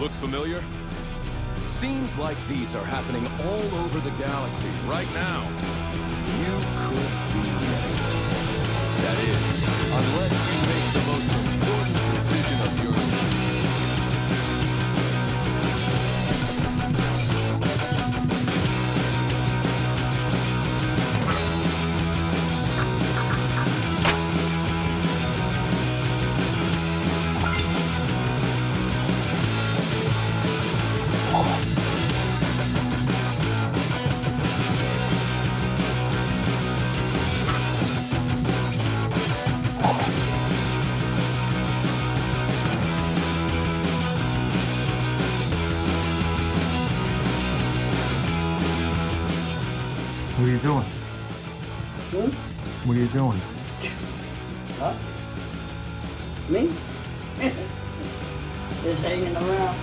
Look familiar? Scenes like these are happening all over the galaxy right now. You could be next. That is, unless you make the most important decision of your life. What are you doing? What are you doing? Huh? Me? Just hanging around.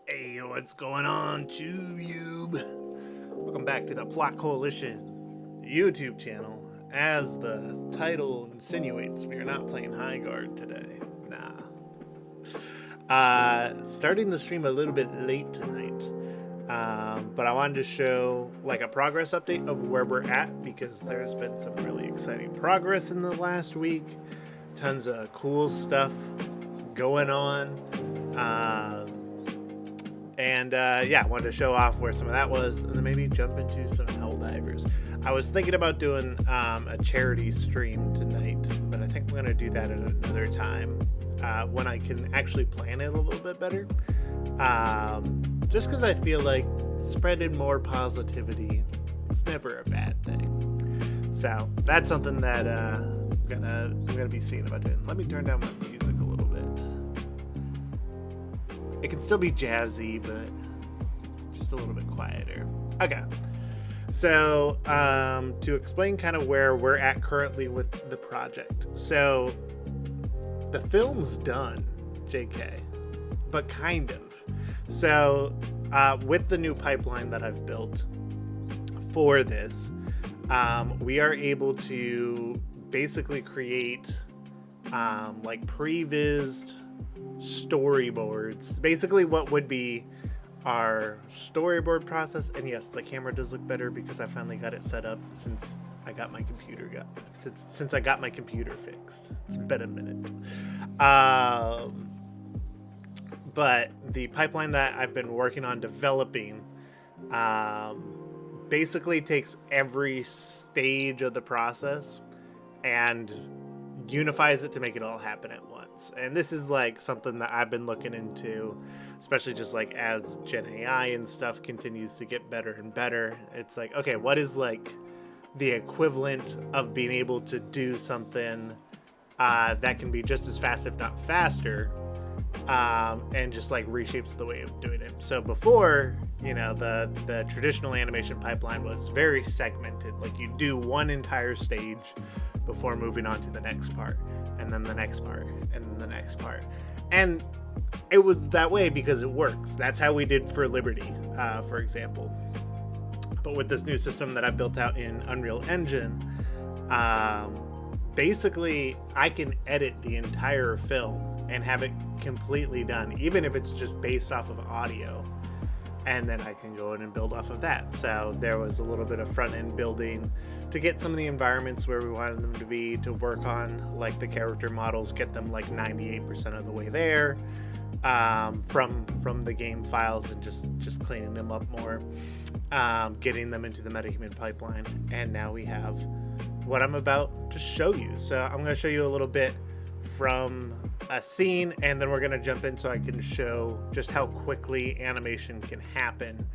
Hey, what's going on, TubeYube? Welcome back to the Plot Coalition YouTube channel. As the title insinuates, we are not playing Highguard today. Nah. Starting the stream a little bit late tonight. But I wanted to show like a progress update of where we're at because there's been some really exciting progress in the last week. Tons of cool stuff going on. Yeah, wanted to show off where some of that was, and then maybe jump into some Helldivers. I was thinking about doing a charity stream tonight, but I think I'm going to do that at another time when I can actually plan it a little bit better. Just because I feel like spreading more positivity is never a bad thing. So that's something that I'm gonna be seeing about doing. Let me turn down my music a little bit. It can still be jazzy, but just a little bit quieter. Okay. So, to explain kind of where we're at currently with the project. So, the film's done, JK, but kind of. So, with the new pipeline that I've built for this, we are able to basically create like prevised storyboards, basically what would be our storyboard process. And yes, the camera does look better because I finally got it set up since I got my computer since I got my computer fixed. It's been a minute. But the pipeline that I've been working on developing basically takes every stage of the process and unifies it to make it all happen at once. And this is like something that I've been looking into, especially just like as Gen AI and stuff continues to get better and better. It's like, okay, what is like the equivalent of being able to do something that can be just as fast, if not faster, and just like reshapes the way of doing it. So before, you know, the traditional animation pipeline was very segmented. Like you do one entire stage before moving on to the next part, and then the next part, and then the next part. And it was that way because it works. That's how we did for Liberty, for example. But with this new system that I built out in Unreal Engine, basically I can edit the entire film and have it completely done, even if it's just based off of audio. And then I can go in and build off of that. So there was a little bit of front end building to get some of the environments where we wanted them to be, to work on like the character models, get them like 98% of the way there, from the game files, and just cleaning them up more, getting them into the metahuman pipeline. And now we have what I'm about to show you. So I'm going to show you a little bit from a scene, and then we're going to jump in so I can show just how quickly animation can happen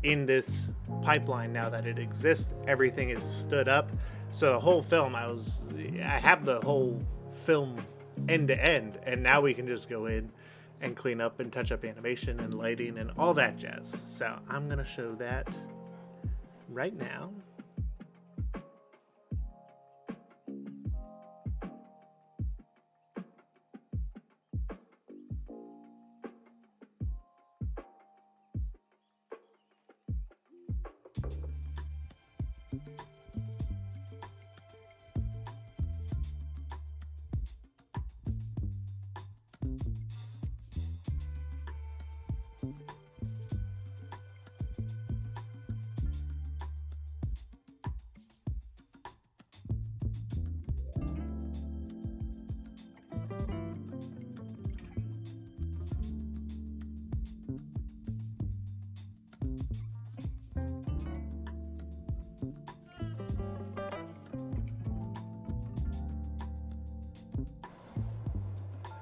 in this pipeline now that it exists. Everything is stood up. So the whole film, I have the whole film end to end, and now we can just go in and clean up and touch up animation and lighting and all that jazz. So I'm going to show that right now.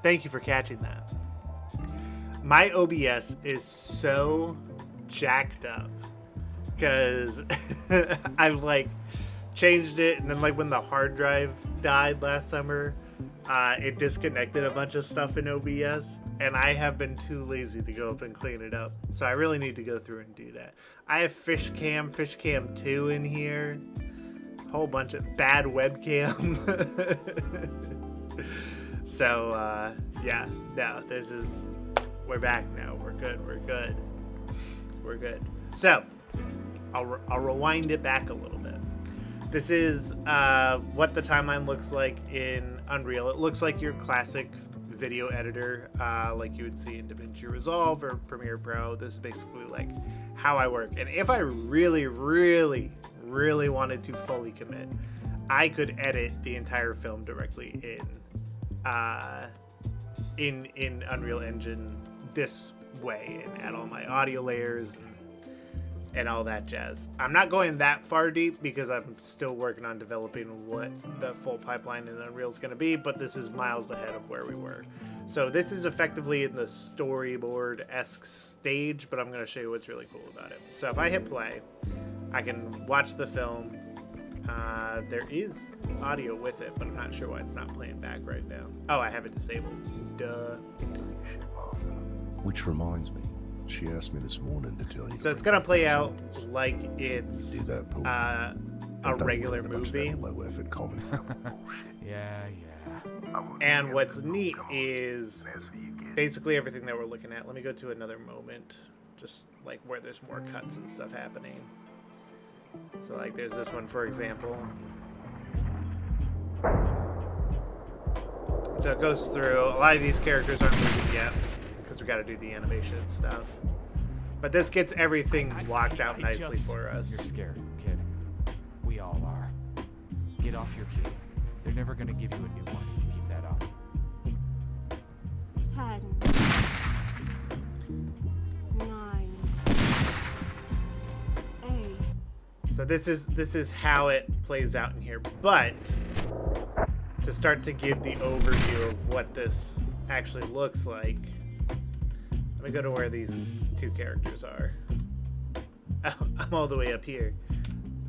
Thank you for catching that. My OBS is so jacked up because I've like changed it, and then like when the hard drive died last summer, it disconnected a bunch of stuff in OBS, and I have been too lazy to go up and clean it up. So I really need to go through and do that. I have Fishcam 2 in here, a whole bunch of bad webcam. So, yeah, no, we're back now. We're good. So, I'll rewind it back a little bit. This is what the timeline looks like in Unreal. It looks like your classic video editor, like you would see in DaVinci Resolve or Premiere Pro. This is basically like how I work. And if I really, really, really wanted to fully commit, I could edit the entire film directly in Unreal Engine this way and add all my audio layers and all that jazz. I'm not going that far deep because I'm still working on developing what the full pipeline in Unreal is going to be, but this is miles ahead of where we were. So this is effectively in the storyboard-esque stage, but I'm going to show you what's really cool about it. So if I hit play, I can watch the film. There is audio with it, but I'm not sure why it's not playing back right now. Oh, I have it disabled. Duh. Which reminds me, she asked me this morning to tell you. So it's gonna play out like it's a regular movie. Low effort comedy. Yeah. And what's neat is basically everything that we're looking at. Let me go to another moment, just like where there's more cuts and stuff happening. So like there's this one, for example. So it goes through. A lot of these characters aren't moving yet because we got to do the animation and stuff. But this gets everything locked out nicely for us. You're scared, kid. We all are. Get off your key. They're never gonna give you a new one if you keep that up. 10, 9, 8. So this is how it plays out in here. But to start to give the overview of what this actually looks like, let me go to where these two characters are. Oh, I'm all the way up here.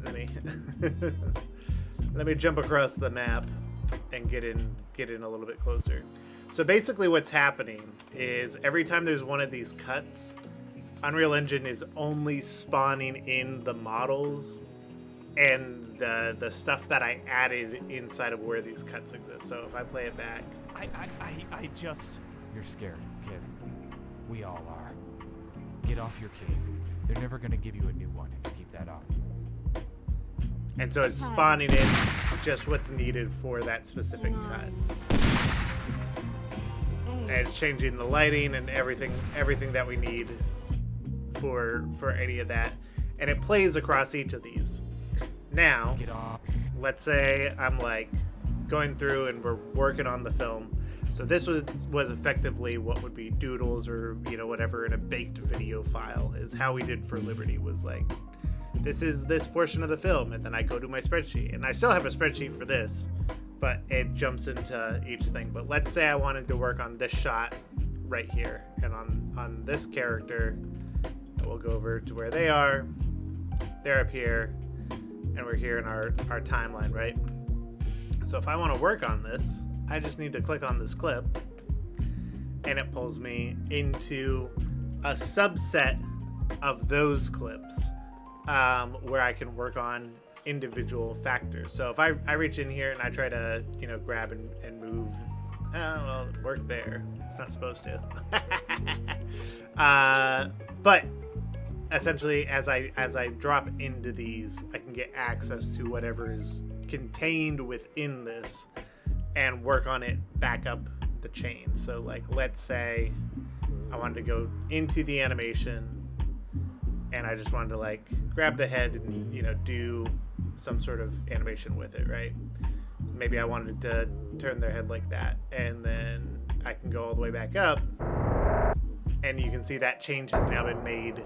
Let me jump across the map and get in a little bit closer. So basically what's happening is every time there's one of these cuts, Unreal Engine is only spawning in the models and the stuff that I added inside of where these cuts exist. So if I play it back, You're scared, kid. We all are. Get off your key. They're never gonna give you a new one if you keep that up. And so it's spawning in just what's needed for that specific cut. And it's changing the lighting and everything that we need for any of that. And it plays across each of these. Now, let's say I'm like going through and we're working on the film. So this was effectively what would be doodles or, you know, whatever in a baked video file is how we did for Liberty, was like, this is this portion of the film, and then I go to my spreadsheet. And I still have a spreadsheet for this, but it jumps into each thing. But let's say I wanted to work on this shot right here, and on this character, we'll go over to where they are. They're up here, and we're here in our timeline, right? So if I want to work on this, I just need to click on this clip, and it pulls me into a subset of those clips where I can work on individual factors. So if I reach in here and I try to, you know, grab and move, well, it worked there. It's not supposed to. But essentially, as I drop into these, I can get access to whatever is contained within this and work on it back up the chain. So like, let's say I wanted to go into the animation and I just wanted to like grab the head and, you know, do some sort of animation with it, right? Maybe I wanted to turn their head like that, and then I can go all the way back up, and you can see that change has now been made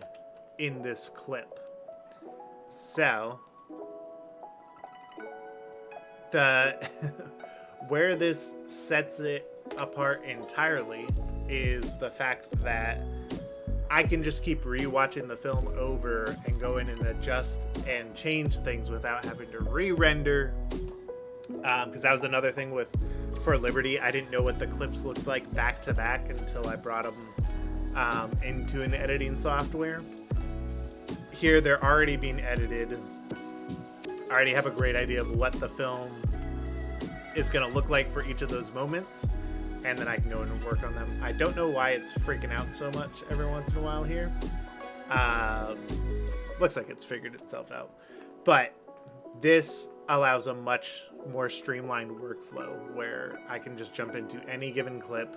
in this clip. So the where this sets it apart entirely is the fact that I can just keep rewatching the film over and go in and adjust and change things without having to re-render. Because that was another thing for Liberty. I didn't know what the clips looked like back to back until I brought them into an editing software. Here, they're already being edited. I already have a great idea of what the film is going to look like for each of those moments, and then I can go in and work on them. I don't know why it's freaking out so much every once in a while here. Looks like it's figured itself out. But this allows a much more streamlined workflow where I can just jump into any given clip,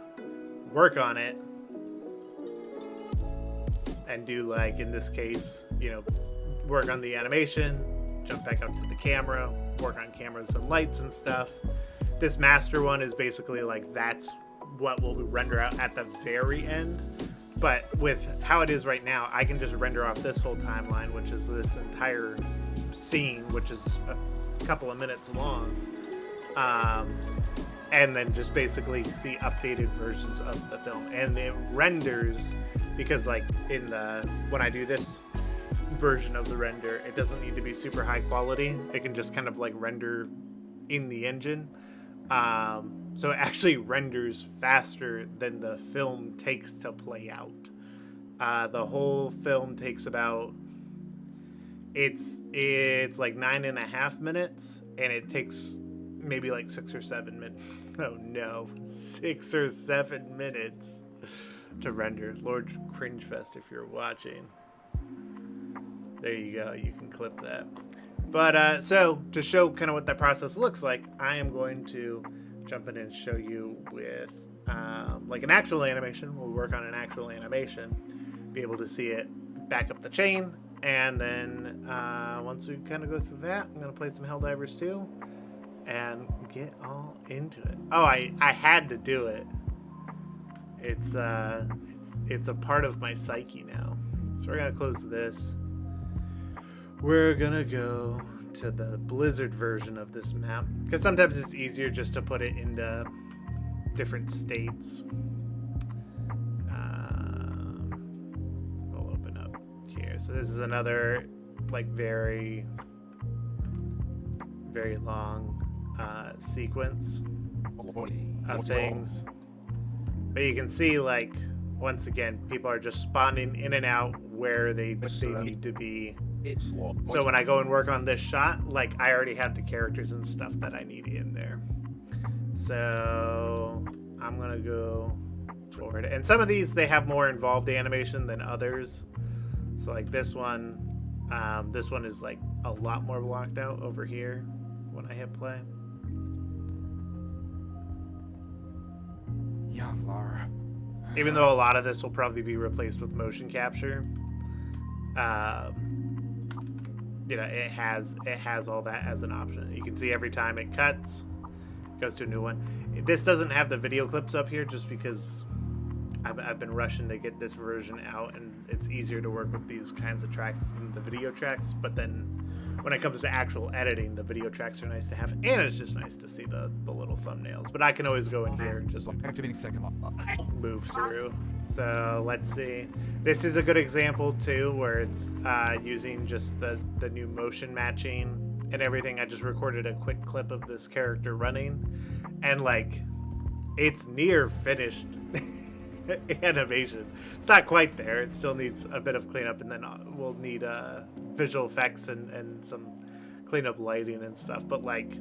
work on it, and do, like in this case, you know, work on the animation, jump back up to the camera, work on cameras and lights and stuff. This master one is basically like, that's what will render out at the very end. But with how it is right now, I can just render off this whole timeline, which is this entire scene, which is a couple of minutes long, and then just basically see updated versions of the film. And it renders, because like when I do this version of the render, it doesn't need to be super high quality. It can just kind of like render in the engine. So it actually renders faster than the film takes to play out. The whole film takes about, it's like 9.5 minutes, and it takes maybe like 6 or 7 minutes. Oh no, 6 or 7 minutes to render. Lord Cringefest, if you're watching. There you go, you can clip that. But so to show kind of what that process looks like, I am going to jump in and show you with like an actual animation. We'll work on an actual animation, be able to see it back up the chain, and then once we kind of go through that, I'm going to play some Helldivers 2 and get all into it. Oh, I had to do it. It's a part of my psyche now. So we're going to close this. We're gonna go to the Blizzard version of this map, because sometimes it's easier just to put it into different states. We'll open up here. So this is another like very, very long sequence of things. But you can see, like, once again, people are just spawning in and out where they need to be. So when I go and work on this shot, like, I already have the characters and stuff that I need in there. So I'm gonna go forward. And some of these, they have more involved animation than others. So like this one, This one is like a lot more blocked out over here when I hit play. Yeah, Lara. Even though a lot of this will probably be replaced with motion capture, you know, it has all that as an option. You can see every time it cuts, it goes to a new one. This doesn't have the video clips up here just because I've been rushing to get this version out, and it's easier to work with these kinds of tracks than the video tracks. But then when it comes to actual editing, the video tracks are nice to have, and it's just nice to see the little thumbnails. But I can always go in here and just Activating second lock. move through. So let's see. This is a good example too, where it's using just the new motion matching and everything. I just recorded a quick clip of this character running, and like, it's near finished animation. It's not quite there. It still needs a bit of cleanup, and then we'll need visual effects and some cleanup lighting and stuff. But like,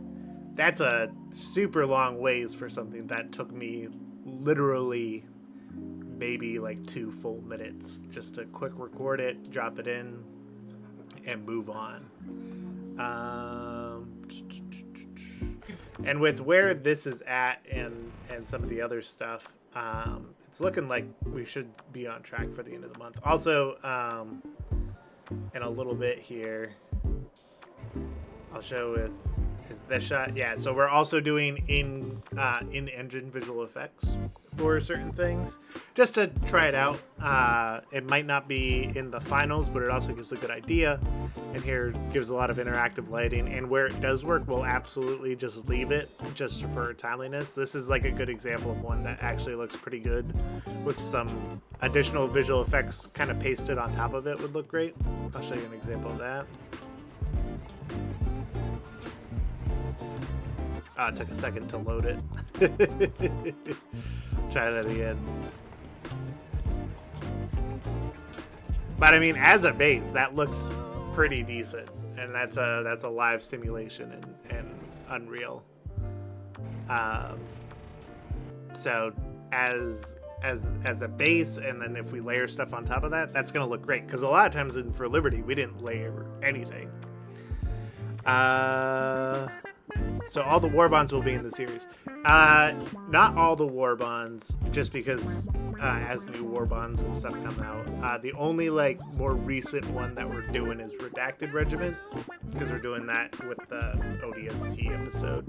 that's a super long ways for something that took me literally maybe like 2 full minutes just to quick record it, drop it in, and move on. And with where this is at and some of the other stuff, it's looking like we should be on track for the end of the month. Also, in a little bit here, I'll show with this shot. Yeah, so we're also doing in-engine visual effects for certain things, just to try it out. It might not be in the finals, but it also gives a good idea. And here gives a lot of interactive lighting. And where it does work, we'll absolutely just leave it just for timeliness. This is like a good example of one that actually looks pretty good with some additional visual effects kind of pasted on top of it would look great. I'll show you an example of that. It took a second to load it. Try that again. But I mean, as a base, that looks pretty decent, and that's a live simulation and Unreal. So as a base, and then if we layer stuff on top of that, that's gonna look great. Because a lot of times for Liberty, we didn't layer anything. So all the war bonds will be in the series. Not all the war bonds, just because as new war bonds and stuff come out. The only like more recent one that we're doing is Redacted Regiment, because we're doing that with the ODST episode.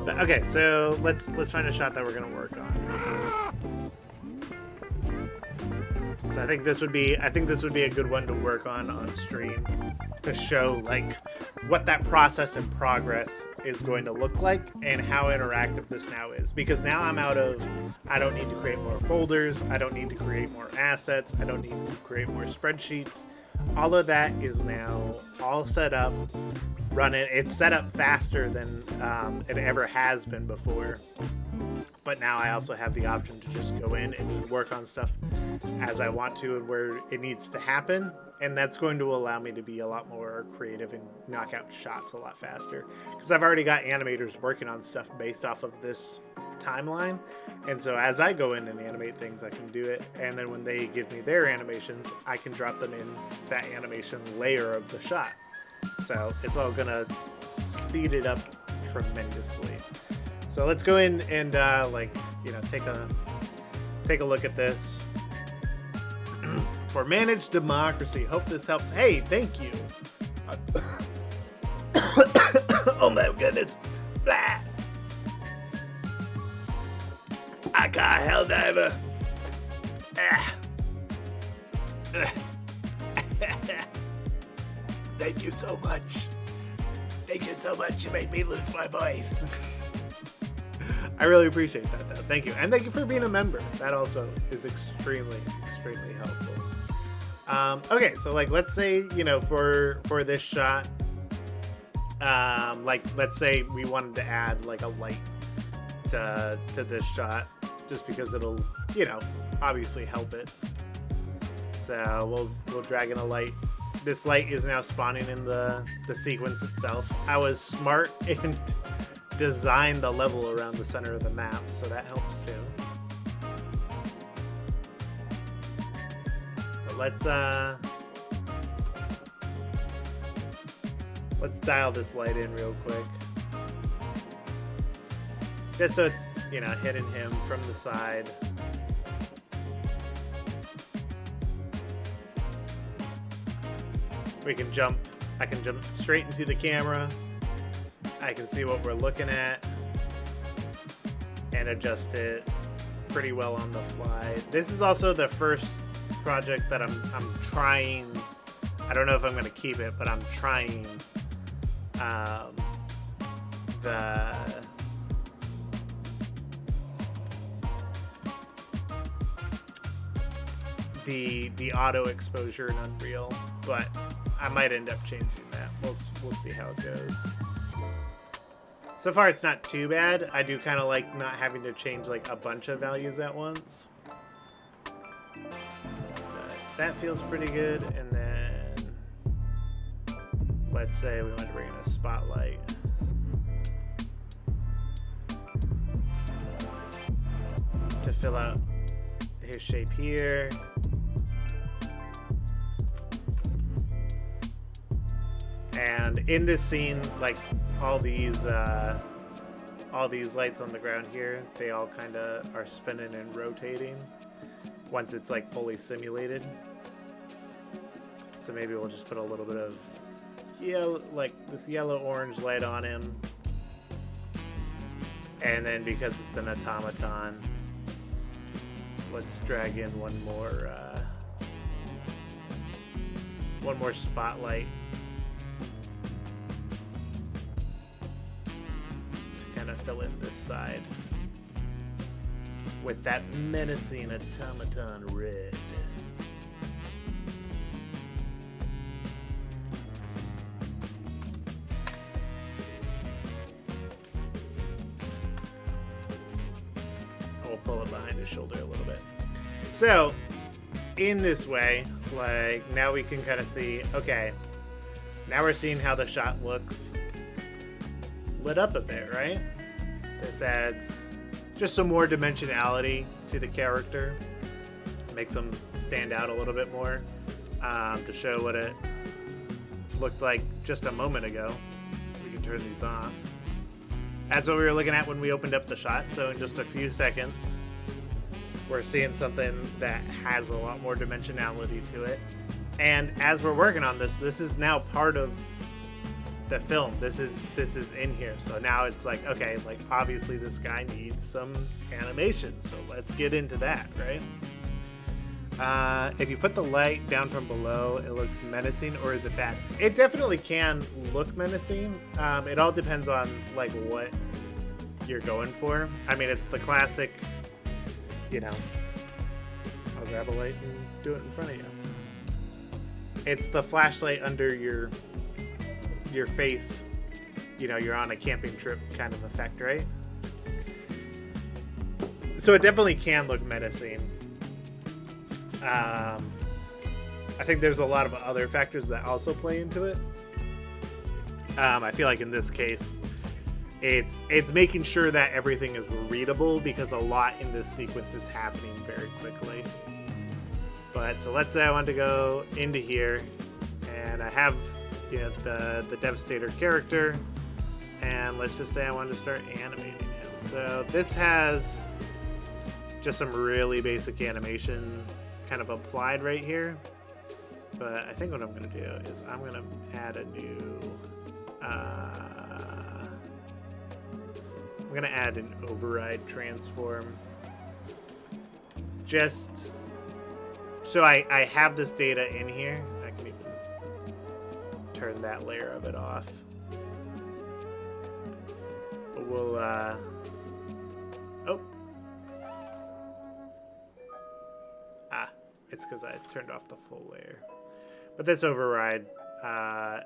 But okay, so let's find a shot that we're gonna work on. So I think this would be a good one to work on stream, to show like what that process and progress is going to look like and how interactive this now is. Because now I don't need to create more folders, I don't need to create more assets, I don't need to create more spreadsheets. All of that is now all set up, running. It's set up faster than it ever has been before. But now I also have the option to just go in and just work on stuff as I want to and where it needs to happen. And that's going to allow me to be a lot more creative and knock out shots a lot faster. Because I've already got animators working on stuff based off of this timeline. And so as I go in and animate things, I can do it. And then when they give me their animations, I can drop them in that animation layer of the shot. So it's all going to speed it up tremendously. So let's go in and take a look at this. For Managed Democracy. Hope this helps. Hey, thank you. Oh my goodness. Blah. I got Helldiver. Thank you so much. Thank you so much. You made me lose my voice. I really appreciate that, though. Thank you. And thank you for being a member. That also is extremely, extremely helpful. Okay, so like, let's say, for this shot, let's say we wanted to add like a light to this shot, just because it'll, obviously help it. So we'll drag in a light. This light is now spawning in the sequence itself. I was smart and designed the level around the center of the map, so that helps too. let's dial this light in real quick. Just so it's, you know, hitting him from the side. We can jump, I can jump straight into the camera. I can see what we're looking at and adjust it pretty well on the fly. This is also the first project that I'm trying. I don't know if I'm going to keep it, but I'm trying the auto exposure in Unreal, but I might end up changing that. We'll see how it goes. So far, it's not too bad. I do kind of like not having to change like a bunch of values at once. But that feels pretty good. And then let's say we want to bring in a spotlight. To fill out his shape here. And in this scene, like all these lights on the ground here, they all kind of are spinning and rotating once it's like fully simulated. So maybe we'll just put a little bit of yellow, like this yellow-orange light on him. And then because it's an automaton, let's drag in one more spotlight to kind of fill in this side with that menacing automaton red. We'll pull it behind his shoulder a little bit. So, in this way, like, now we can kind of see, okay, now we're seeing how the shot looks lit up a bit, right? This adds just some more dimensionality to the character. Makes them stand out a little bit more, to show what it looked like just a moment ago. We can turn these off. That's what we were looking at when we opened up the shot. So in just a few seconds, we're seeing something that has a lot more dimensionality to it. And as we're working on this, this is now part of the film. This is in here. So now it's like, okay, like obviously this guy needs some animation. So let's get into that, right? If you put the light down from below, it looks menacing, or is it bad? It definitely can look menacing. It all depends on like what you're going for. I mean, it's the classic, you know, I'll grab a light and do it in front of you. It's the flashlight under your face, you know, you're on a camping trip kind of effect, right? So it definitely can look menacing. I think there's a lot of other factors that also play into it. I feel like in this case, it's making sure that everything is readable, because a lot in this sequence is happening very quickly. But so let's say I want to go into here, and I have, you know, the Devastator character, and let's just say I want to start animating him. So this has just some really basic animation kind of applied right here, but I think what I'm going to do is I'm going to add a new I'm going to add an override transform, just so I have this data in here. I can even turn that layer of it off. But we'll it's because I turned off the full layer. But this override,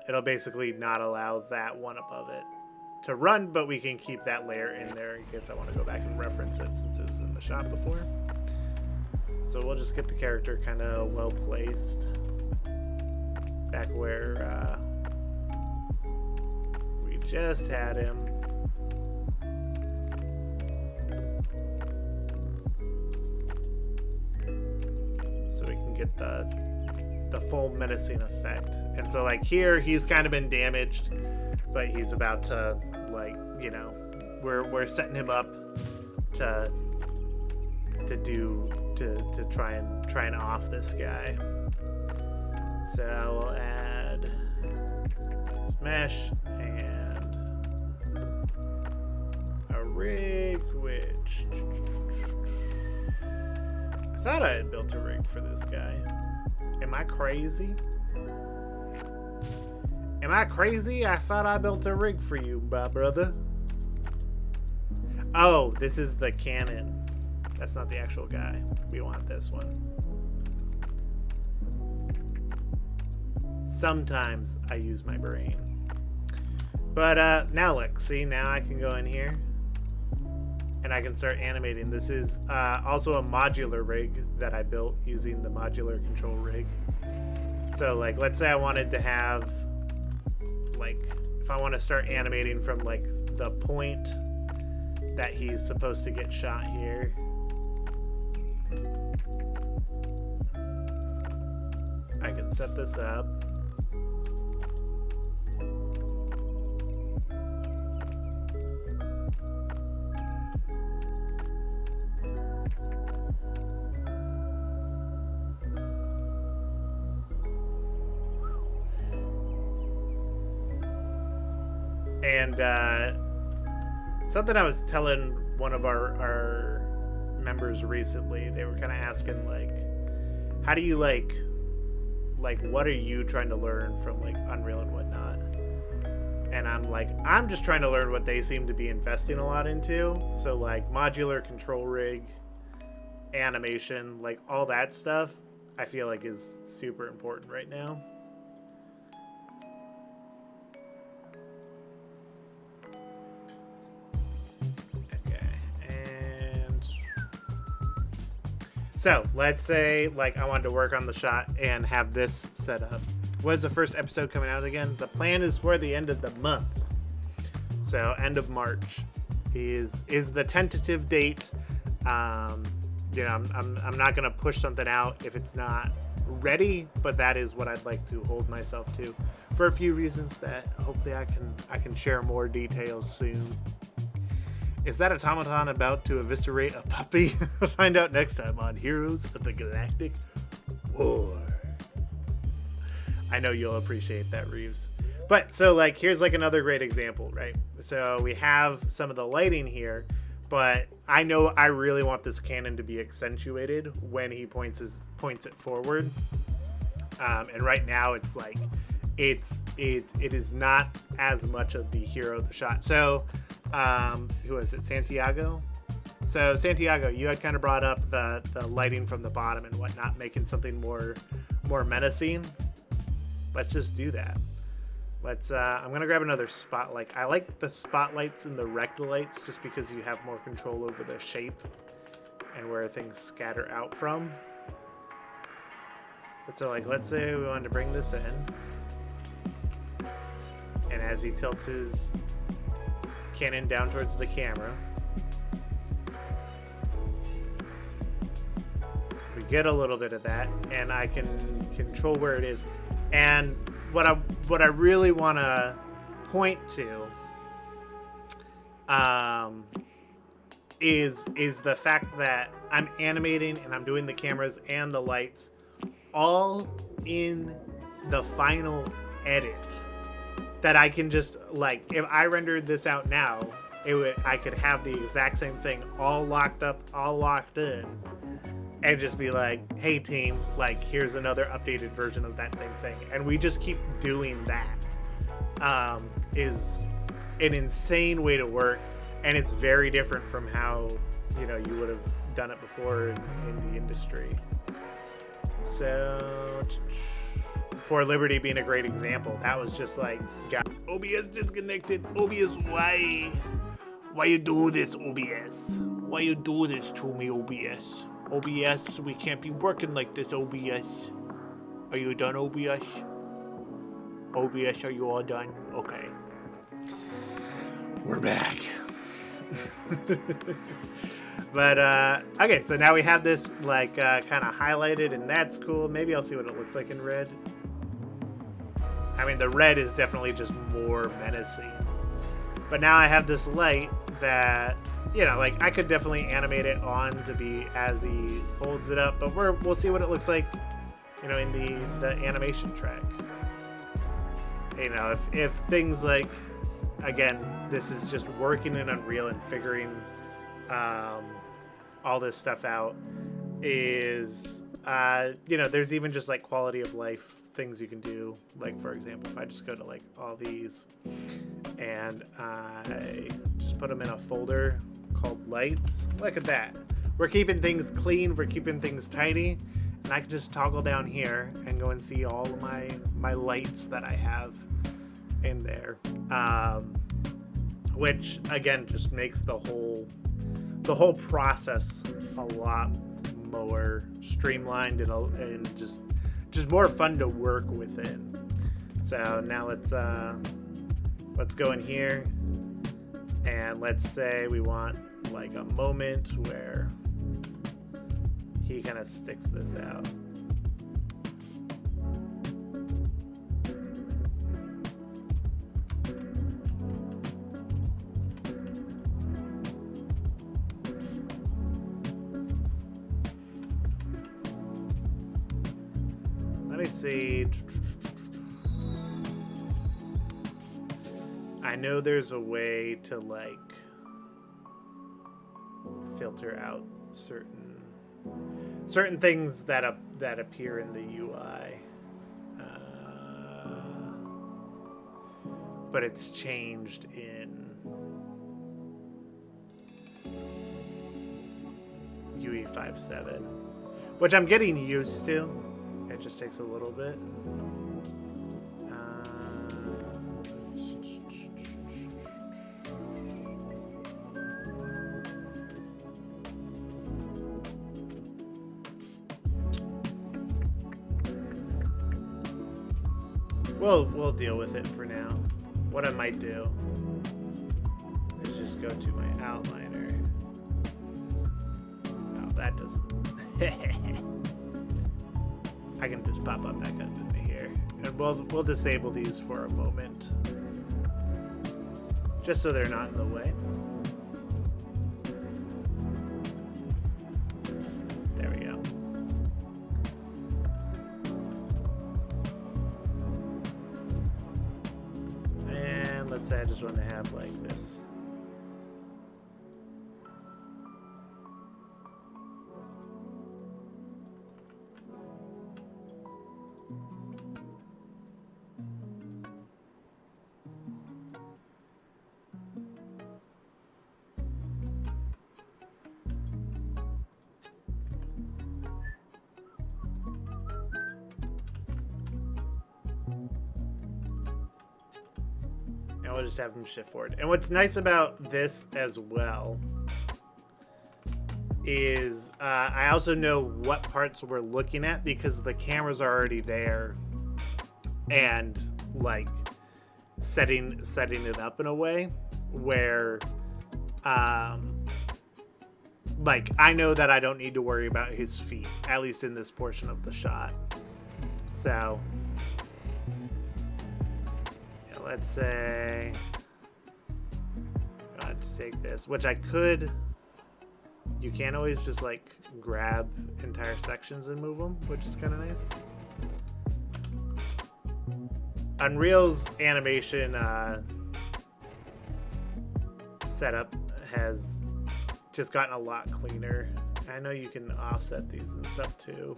it'll basically not allow that one above it to run, but we can keep that layer in there in case I want to go back and reference it since it was in the shot before. So we'll just get the character kind of well placed back where we just had him. So we can get the the full menacing effect. And so like here he's kind of been damaged, but he's about to, like, you know, we're setting him up to try and off this guy. So we'll add this mesh and a rig, which I thought I had built a rig for this guy. Am I crazy? Am I crazy? I thought I built a rig for you, my brother. Oh, this is the cannon. That's not the actual guy. We want this one. Sometimes I use my brain. But now look, see, now I can go in here and I can start animating. This is also a modular rig that I built using the modular control rig. So like, let's say I wanted to have, like, if I want to start animating from like the point that he's supposed to get shot here. I can set this up. And something I was telling one of our members recently, they were kind of asking, like, how do you like what are you trying to learn from like Unreal and whatnot? And I'm like, I'm just trying to learn what they seem to be investing a lot into. So like modular control rig, animation, like all that stuff, I feel like is super important right now. So let's say like I wanted to work on the shot and have this set up. When's the first episode coming out again? The plan is for the end of the month. So end of March is the tentative date. You know, I'm not gonna push something out if it's not ready, but that is what I'd like to hold myself to for a few reasons that hopefully I can share more details soon. Is that automaton about to eviscerate a puppy? Find out next time on Heroes of the Galactic War. I know you'll appreciate that, Reeves. But so like, here's like another great example, right? So we have some of the lighting here, but I know I really want this cannon to be accentuated when he points it forward. And right now it's like, it is not as much of the hero of the shot. So who is it, Santiago? So Santiago, you had kind of brought up the lighting from the bottom and whatnot, making something more menacing. Let's just do that. Let's I'm gonna grab another spotlight. I like the spotlights and the rectilights just because you have more control over the shape and where things scatter out from. But so like, let's say we wanted to bring this in, and as he tilts his cannon down towards the camera, we get a little bit of that, and I can control where it is. And what I really want to point to is the fact that I'm animating and I'm doing the cameras and the lights all in the final edit. That I can just, like, if I rendered this out now, I could have the exact same thing all locked up, all locked in, and just be like, hey team, like, here's another updated version of that same thing. And we just keep doing that. Is an insane way to work, and it's very different from how, you know, you would have done it before in the industry. So For Liberty being a great example, that was just like, God, OBS disconnected. OBS, why you do this, OBS? Why you do this to me, OBS? OBS, we can't be working like this, OBS. Are you done, OBS? OBS, are you all done? Okay. We're back. But okay, so now we have this like kind of highlighted, and that's cool. Maybe I'll see what it looks like in red. I mean, the red is definitely just more menacing. But now I have this light that, you know, like I could definitely animate it on to be as he holds it up, but we'll see what it looks like, you know, in the animation track. You know, if things like, again, this is just working in Unreal and figuring all this stuff out, is you know, there's even just like quality of life things you can do. Like, for example, if I just go to like all these and I just put them in a folder called lights, look at that. We're keeping things clean, we're keeping things tidy, and I can just toggle down here and go and see all of my lights that I have in there, which again just makes the whole process a lot more streamlined and just more fun to work within. So now let's go in here and let's say we want like a moment where he kind of sticks this out. Let me see. I know there's a way to like filter out certain things that appear in the UI, but it's changed in UE 5.7, which I'm getting used to. It just takes a little bit. We'll deal with it for now. What I might do is just go to my outliner. Oh, that doesn't. I can just pop up back up into here, and we'll disable these for a moment, just so they're not in the way. There we go. And let's say I just want to have like this. And we'll just have them shift forward. And what's nice about this as well is I also know what parts we're looking at because the cameras are already there and like setting it up in a way where like I know that I don't need to worry about his feet, at least in this portion of the shot. So yeah, let's say I got to take this, which I could. You can't always just like grab entire sections and move them, which is kind of nice. Unreal's animation setup has just gotten a lot cleaner. I know you can offset these and stuff too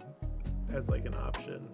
as like an option.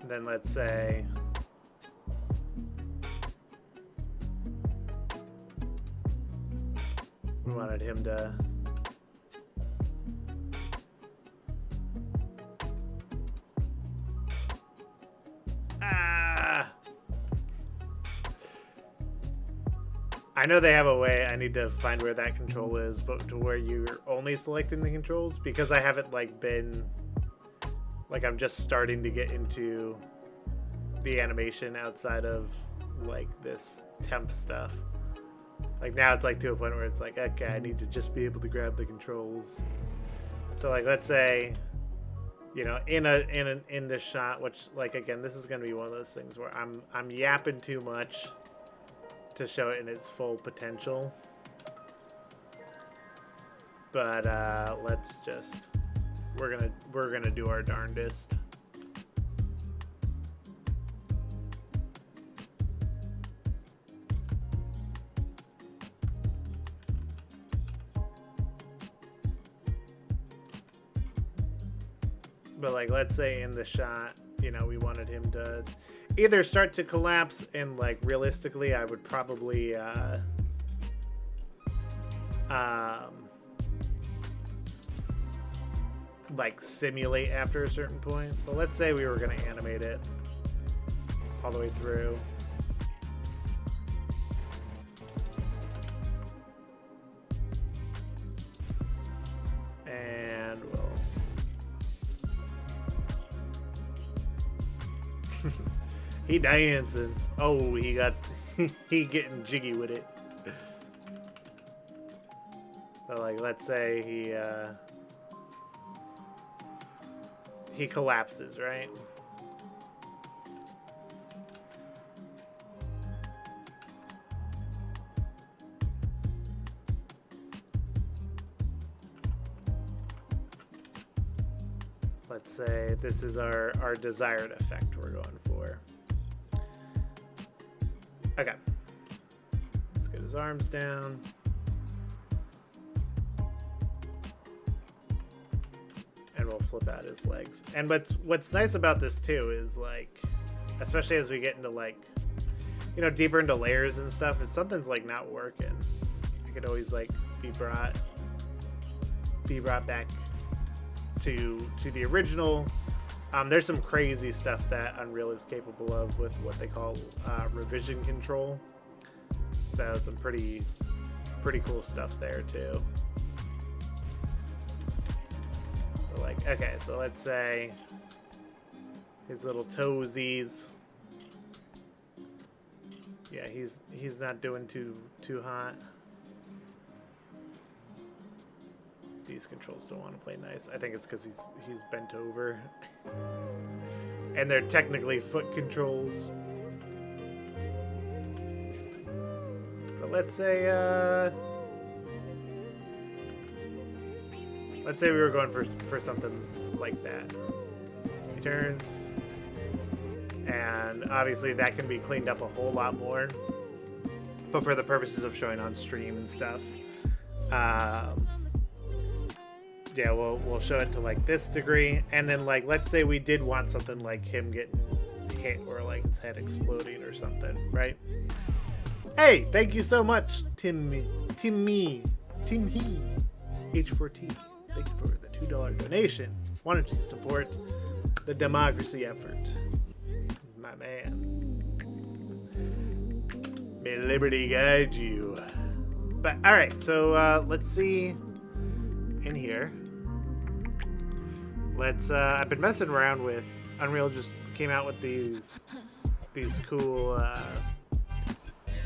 then let's say we wanted him to I know they have a way. I need to find where that control is, but to where you're only selecting the controls, because I haven't like been like, I'm just starting to get into the animation outside of like this temp stuff. Like now it's like to a point where it's like, okay, I need to just be able to grab the controls. So like, let's say, you know, in this shot, which like, again, this is going to be one of those things where I'm yapping too much to show it in its full potential. But let's just, we're gonna do our darndest. But like, let's say in the shot, you know, we wanted him to either start to collapse, and like realistically I would probably like simulate after a certain point. But let's say we were going to animate it all the way through. And we'll he dancing. Oh, he got he getting jiggy with it. So like, let's say he collapses, right? Let's say this is our desired effect we're going for. Okay. Let's get his arms down. And we'll flip out his legs. And what's nice about this too is like, especially as we get into like, you know, deeper into layers and stuff, if something's like not working, it could always like be brought back to the original. There's some crazy stuff that Unreal is capable of with what they call revision control. So some pretty cool stuff there too. So like, okay, so let's say his little toesies. Yeah, he's not doing too hot. These controls don't want to play nice. I think it's because he's bent over. And they're technically foot controls. But let's say we were going for something like that. He turns, and obviously that can be cleaned up a whole lot more. But for the purposes of showing on stream and stuff, yeah, we'll show it to like this degree, and then like, let's say we did want something like him getting hit or like his head exploding or something, right? Hey, thank you so much, Timmy, H4T. Thank you for the $2 donation. Wanted to support the democracy effort, my man. May liberty guide you. But all right, so let's see. In here, let's I've been messing around with Unreal. Just came out with these cool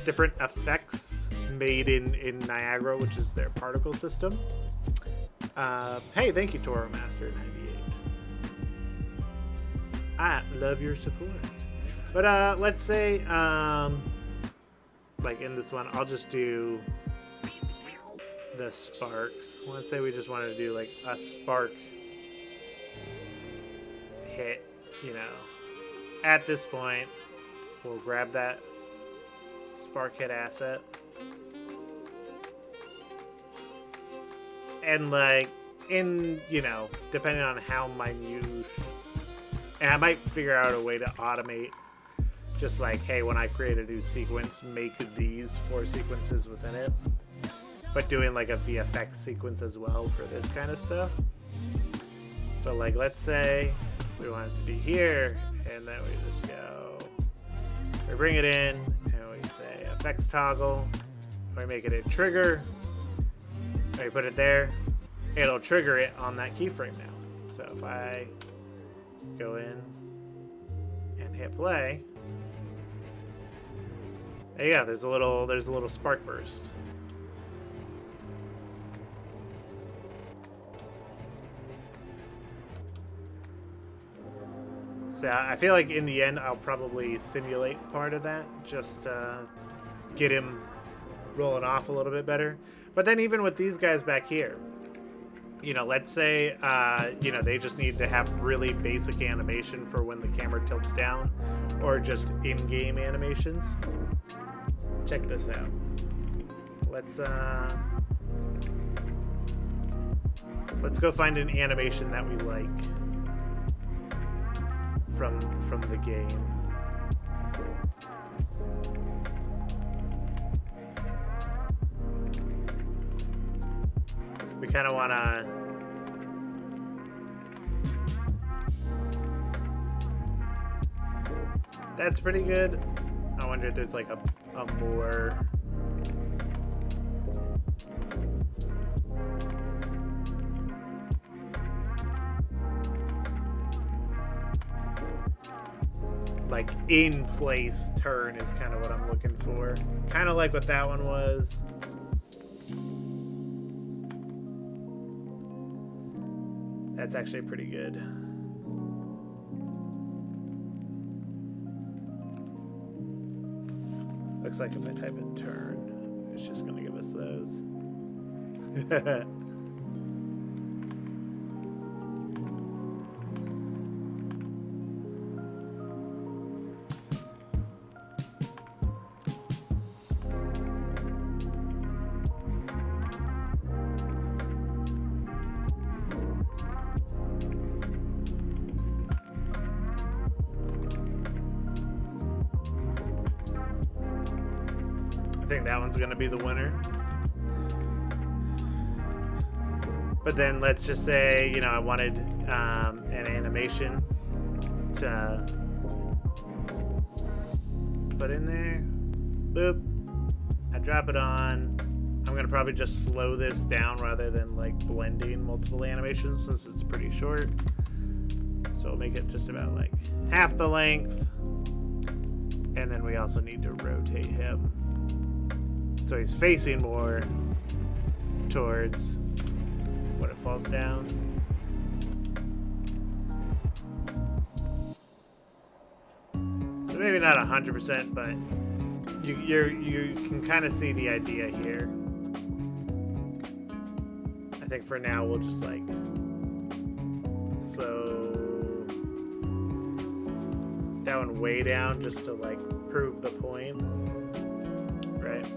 different effects made in Niagara, which is their particle system. Hey, thank you, Toro Master 98. I love your support. But let's say like in this one, I'll just do the sparks. Let's say we just wanted to do like a spark hit, you know. At this point, we'll grab that spark hit asset. And like, in, you know, depending on how minute And I might figure out a way to automate, just like, hey, when I create a new sequence, make these 4 sequences within it. But doing like a VFX sequence as well for this kind of stuff. But like, let's say we want it to be here, and then we just go, we bring it in, and we say effects toggle, we make it a trigger, and we put it there, it'll trigger it on that keyframe now. So if I go in and hit play, there you go, there's a little spark burst. So I feel like in the end I'll probably simulate part of that, just get him rolling off a little bit better. But then even with these guys back here, you know, let's say you know, they just need to have really basic animation for when the camera tilts down, or just in-game animations. Check this out. Let's go find an animation that we like from the game. We kind of want to that's pretty good. I wonder if there's like a more like in place turn is kind of what I'm looking for. Kind of like what that one was. That's actually pretty good. Looks like if I type in turn, it's just going to give us those. I think that one's gonna be the winner. But then let's just say, you know, I wanted an animation to put in there. Boop. I drop it on. I'm gonna probably just slow this down rather than like blending multiple animations since it's pretty short. So we'll make it just about like half the length. And then we also need to rotate him so he's facing more towards when it falls down. So maybe not 100%, but you can kind of see the idea here. I think for now we'll just like slow that one way down just to like prove the point, right?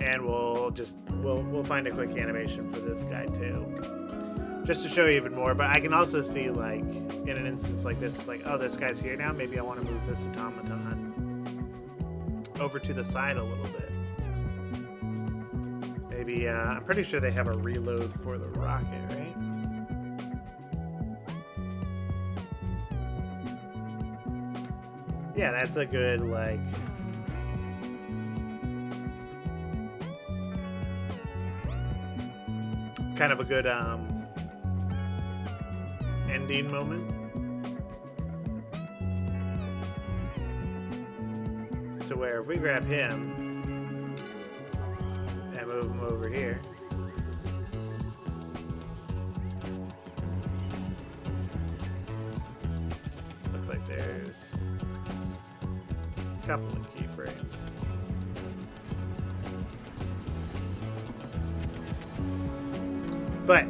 And we'll find a quick animation for this guy too, just to show you even more. But I can also see like in an instance like this, it's like, oh, this guy's here now. Maybe I want to move this automaton over to the side a little bit. Maybe I'm pretty sure they have a reload for the rocket, right? Yeah, that's a good like. Kind of a good ending moment. To where if we grab him and move him over here, looks like there's a couple of keyframes. But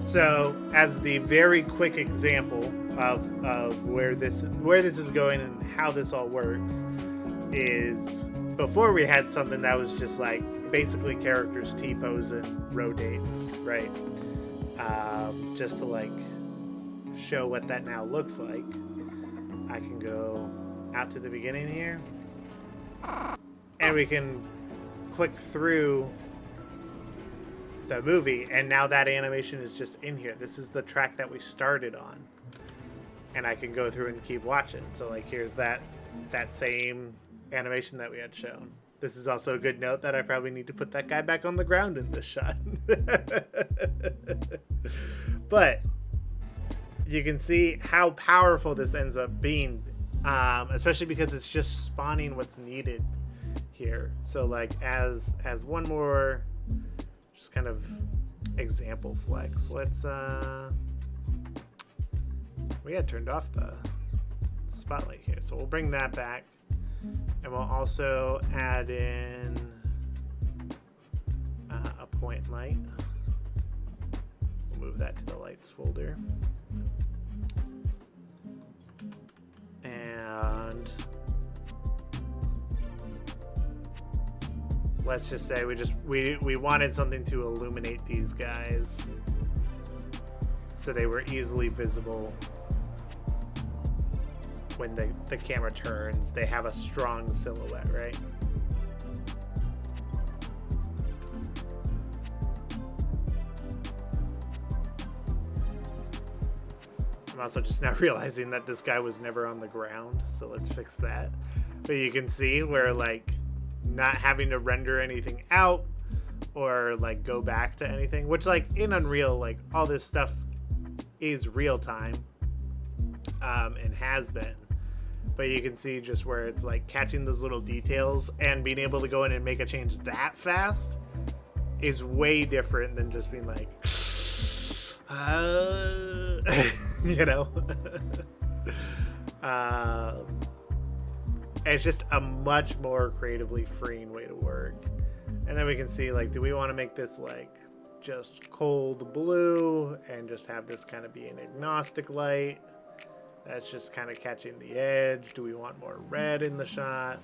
so as the very quick example of where this is going and how this all works is before we had something that was just like basically characters T-pose and rotate. right? Just to like show what that now looks like, I can go out to the beginning here, and we can click through the movie, and now that animation is just in here. This is the track that we started on, and I can go through and keep watching. So like here's that same animation that we had shown. This is also a good note that I probably need to put that guy back on the ground in this shot. But you can see how powerful this ends up being, especially because it's just spawning what's needed here. So like as one more just kind of example flex, let's we had turned off the spotlight here, so we'll bring that back, and we'll also add in a point light. We'll move that to the lights folder, and let's just say we wanted something to illuminate these guys so they were easily visible when the camera turns. They have a strong silhouette, right? I'm also just now realizing that this guy was never on the ground, so let's fix that. But you can see where like not having to render anything out or like go back to anything, which like in Unreal, like all this stuff is real time and has been, but you can see just where it's like catching those little details and being able to go in and make a change that fast is way different than just being like you know. It's just a much more creatively freeing way to work. And then we can see like, do we want to make this like just cold blue and just have this kind of be an agnostic light that's just kind of catching the edge? Do we want more red in the shot?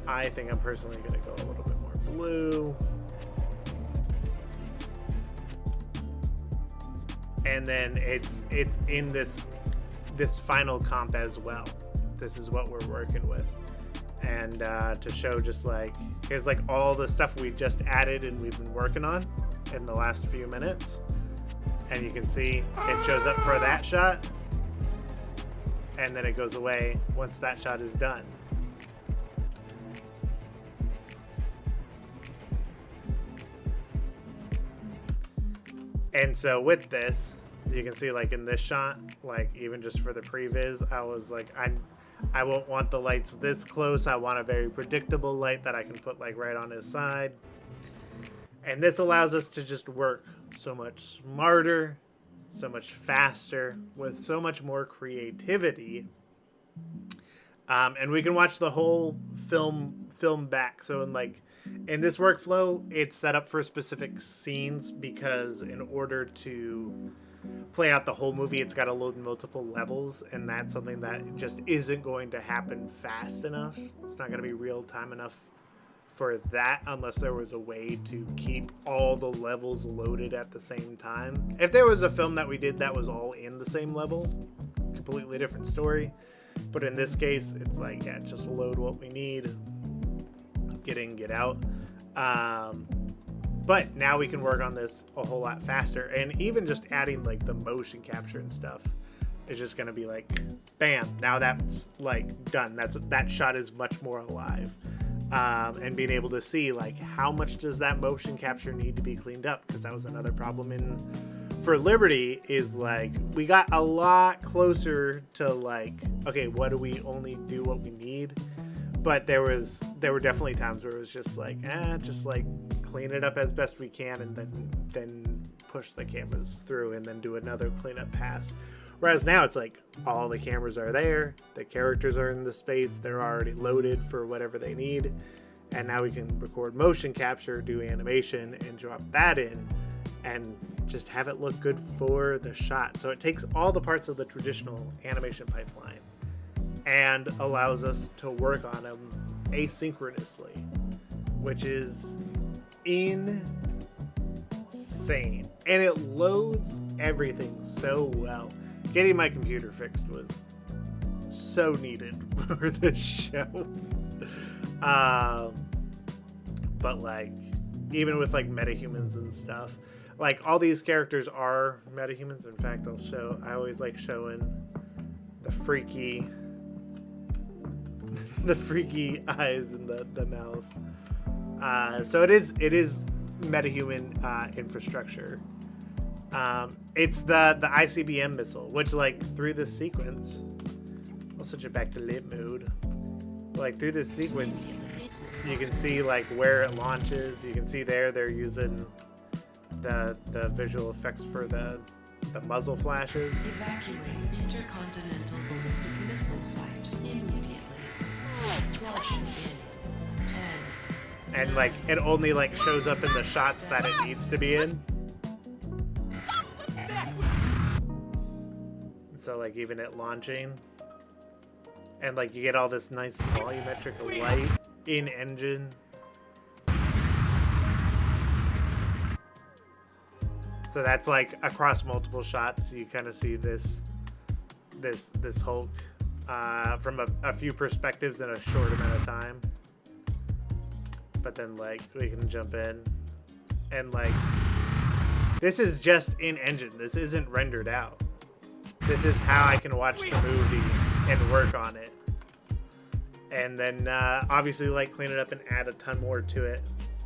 I think I'm personally going to go a little bit more blue. And then it's in this final comp as well. This is what we're working with. And to show just like, here's like all the stuff we just added and we've been working on in the last few minutes. And you can see it shows up for that shot, and then it goes away once that shot is done. And so with this, you can see like in this shot, like even just for the previs, I was like, I won't want the lights this close. I want a very predictable light that I can put like right on his side. And this allows us to just work so much smarter, so much faster, with so much more creativity. And we can watch the whole film back. So in this workflow, it's set up for specific scenes because in order to play out the whole movie, it's got to load multiple levels, and that's something that just isn't going to happen fast enough. It's not going to be real time enough for that unless there was a way to keep all the levels loaded at the same time. If there was a film that we did that was all in the same level, completely different story. But in this case, it's like, yeah, just load what we need, get in, get out. But now we can work on this a whole lot faster, and even just adding like the motion capture and stuff is just going to be like, bam, now that's like done. That shot is much more alive. And being able to see like how much does that motion capture need to be cleaned up, because that was another problem for Liberty, is like we got a lot closer to like, okay, what do we only do what we need? But there were definitely times where it was just like, just like clean it up as best we can, and then push the cameras through and then do another cleanup pass. Whereas now it's like all the cameras are there, the characters are in the space, they're already loaded for whatever they need, and now we can record motion capture, do animation, and drop that in, and just have it look good for the shot. So it takes all the parts of the traditional animation pipeline and allows us to work on them asynchronously, which is insane. insane. And it loads everything so well. Getting my computer fixed was so needed for this show. But like, even with like metahumans and stuff, like all these characters are metahumans. In fact, I always like showing the freaky eyes and the mouth. So it is metahuman infrastructure. It's the ICBM missile, which like through this sequence, I'll switch it back to lit mode. Like through this sequence, you can see like where it launches. You can see they're using the visual effects for the muzzle flashes. Evacuate intercontinental ballistic missile site immediately. Launching in 10. And like it only like shows up in the shots that it needs to be in. So like even it launching, and like you get all this nice volumetric light in engine. So that's like across multiple shots. You kind of see this Hulk from a few perspectives in a short amount of time. But then like we can jump in, and like this is just in engine. This isn't rendered out. This is how I can watch the movie and work on it. And then obviously like clean it up and add a ton more to it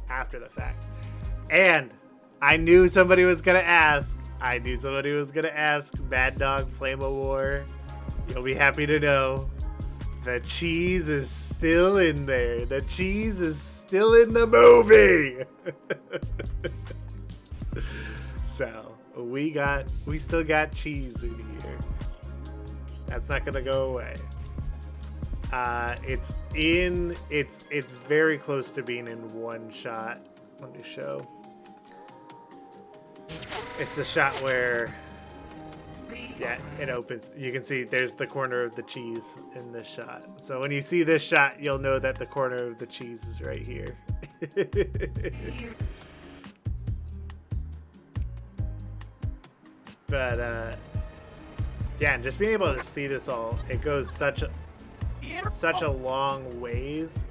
after the fact. And I knew somebody was gonna ask. Mad Dog Flame of War. You'll be happy to know the cheese is still in there. The cheese is still in the movie. So we still got cheese in here. That's not gonna go away. It's very close to being in one shot. Let me show. It's the shot where, yeah, it opens. You can see there's the corner of the cheese in this shot. So when you see this shot, you'll know that the corner of the cheese is right here. But yeah, and just being able to see this all, it goes such a long ways,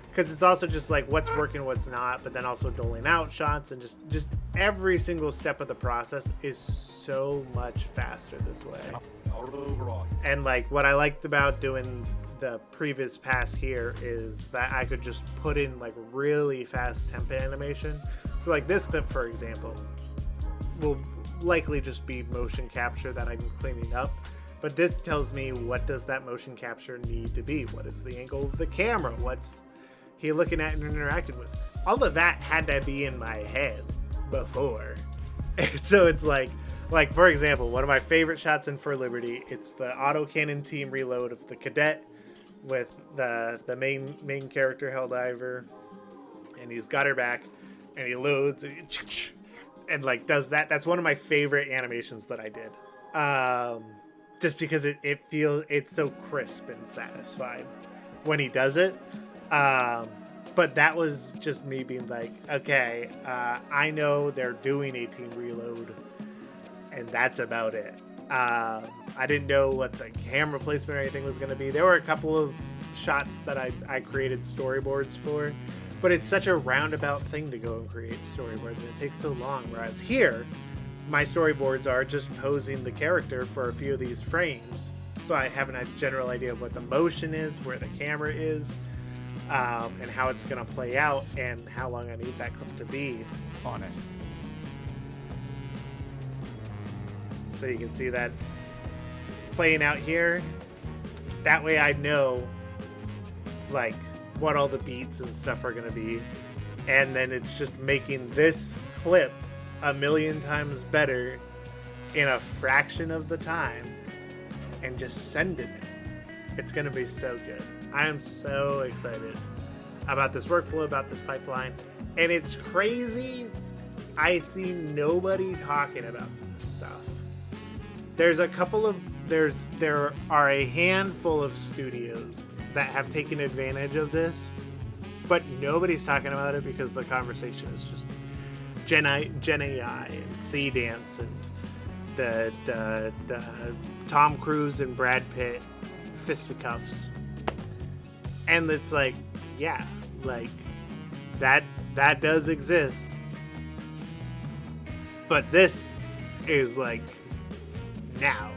because it's also just like what's working, what's not, but then also doling out shots, and just every single step of the process is so much faster this way. And like what I liked about doing the previous pass here is that I could just put in like really fast temp animation. So like this clip, for example, will likely just be motion capture that I'm cleaning up, but this tells me what does that motion capture need to be, what is the angle of the camera, what's he looking at and interacting with. All of that had to be in my head before. And so it's like for example, one of my favorite shots in For Liberty, it's the autocannon team reload of the cadet with the main character Helldiver, and he's got her back and he loads and like does that. That's one of my favorite animations that I did, just because it's so crisp and satisfying when he does it. But that was just me being like, okay, I know they're doing a team reload, and that's about it. I didn't know what the camera placement or anything was going to be. There were a couple of shots that I created storyboards for, but it's such a roundabout thing to go and create storyboards, and it takes so long. Whereas here, my storyboards are just posing the character for a few of these frames, so I have a general idea of what the motion is, where the camera is, and how it's going to play out, and how long I need that clip to be. On it. So you can see that playing out here. That way I know like what all the beats and stuff are going to be, and then it's just making this clip a million times better in a fraction of the time and just sending it. It's going to be so good. I am so excited about this workflow, about this pipeline, and it's crazy. I see nobody talking about this stuff. There are a handful of studios that have taken advantage of this, but nobody's talking about it because the conversation is just Gen AI and Sea Dance and the Tom Cruise and Brad Pitt fisticuffs. And it's like, yeah, like that does exist. But this is like now.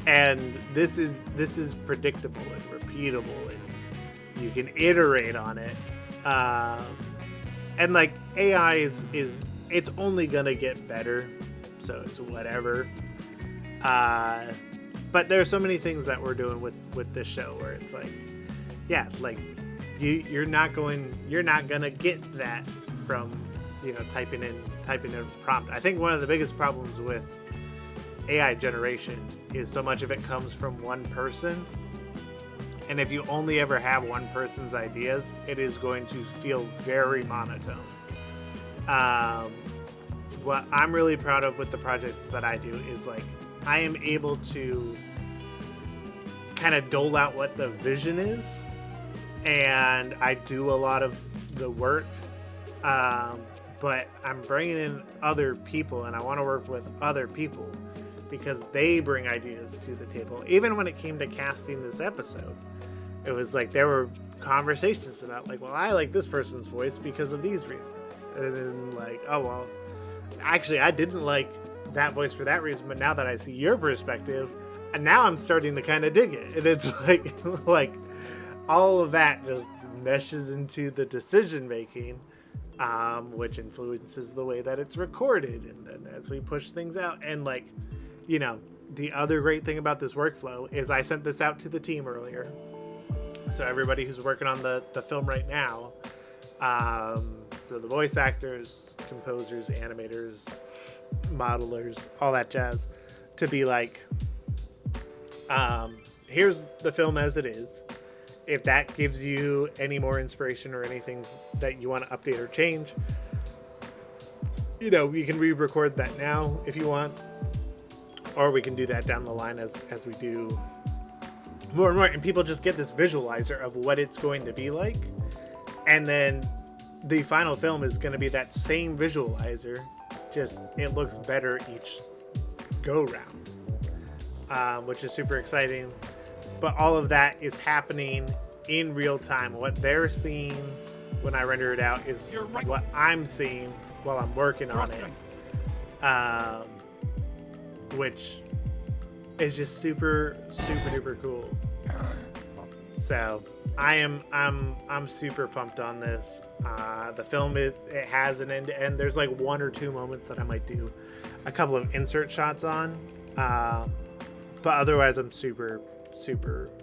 And this is predictable and repeatable, and you can iterate on it. And like AI is it's only gonna get better, so it's whatever. But there are so many things that we're doing with this show where it's like, yeah, like you're not gonna get that from, you know, typing in a prompt. I think one of the biggest problems with AI generation is so much of it comes from one person, and if you only ever have one person's ideas, it is going to feel very monotone. What I'm really proud of with the projects that I do is like I am able to kind of dole out what the vision is, and I do a lot of the work, but I'm bringing in other people, and I want to work with other people because they bring ideas to the table. Even when it came to casting this episode, it was like there were conversations about like, well, I like this person's voice because of these reasons, and then like, oh well, actually I didn't like that voice for that reason, but now that I see your perspective, and now I'm starting to kind of dig it. And it's like like all of that just meshes into the decision making, which influences the way that it's recorded, and then as we push things out. And like, you know, the other great thing about this workflow is I sent this out to the team earlier, so everybody who's working on the film right now, so the voice actors, composers, animators, modelers, all that jazz, to be like, here's the film as it is. If that gives you any more inspiration or anything that you want to update or change, you know, you can re-record that now if you want, or we can do that down the line as we do more and more, and people just get this visualizer of what it's going to be like, and then the final film is going to be that same visualizer, just it looks better each go round, which is super exciting. But all of that is happening in real time. What they're seeing when I render it out is what I'm seeing while I'm working on it, which is just super duper cool. So I'm super pumped on this. The film it has an end to end. There's like one or two moments that I might do a couple of insert shots on, but otherwise I'm super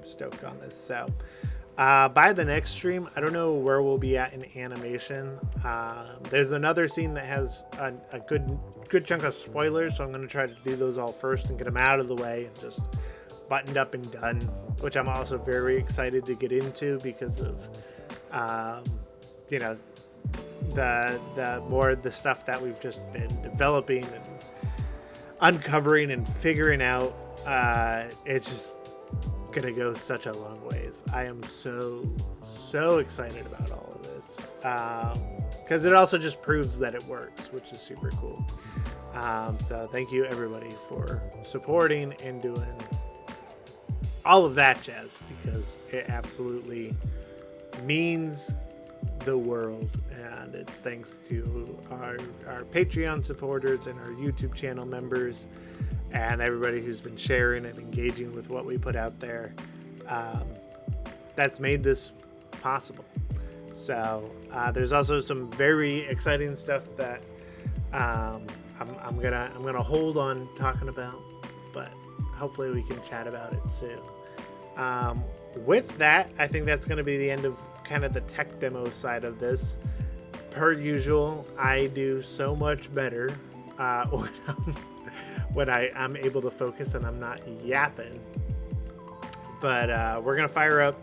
stoked on this. So by the next stream, I don't know where we'll be at in animation. There's another scene that has a good chunk of spoilers, so I'm going to try to do those all first and get them out of the way and just buttoned up and done, which I'm also very excited to get into because of you know, the more the stuff that we've just been developing and uncovering and figuring out. It's just gonna go such a long ways. I am so excited about all of this, because it also just proves that it works, which is super cool. So thank you everybody for supporting and doing all of that jazz, because it absolutely means the world, and it's thanks to our Patreon supporters and our YouTube channel members and everybody who's been sharing and engaging with what we put out there. That's made this possible. So there's also some very exciting stuff that I'm gonna hold on talking about, but hopefully we can chat about it soon. With that, I think that's going to be the end of kind of the tech demo side of this. Per usual, I do so much better when I'm able to focus and I'm not yapping. But we're going to fire up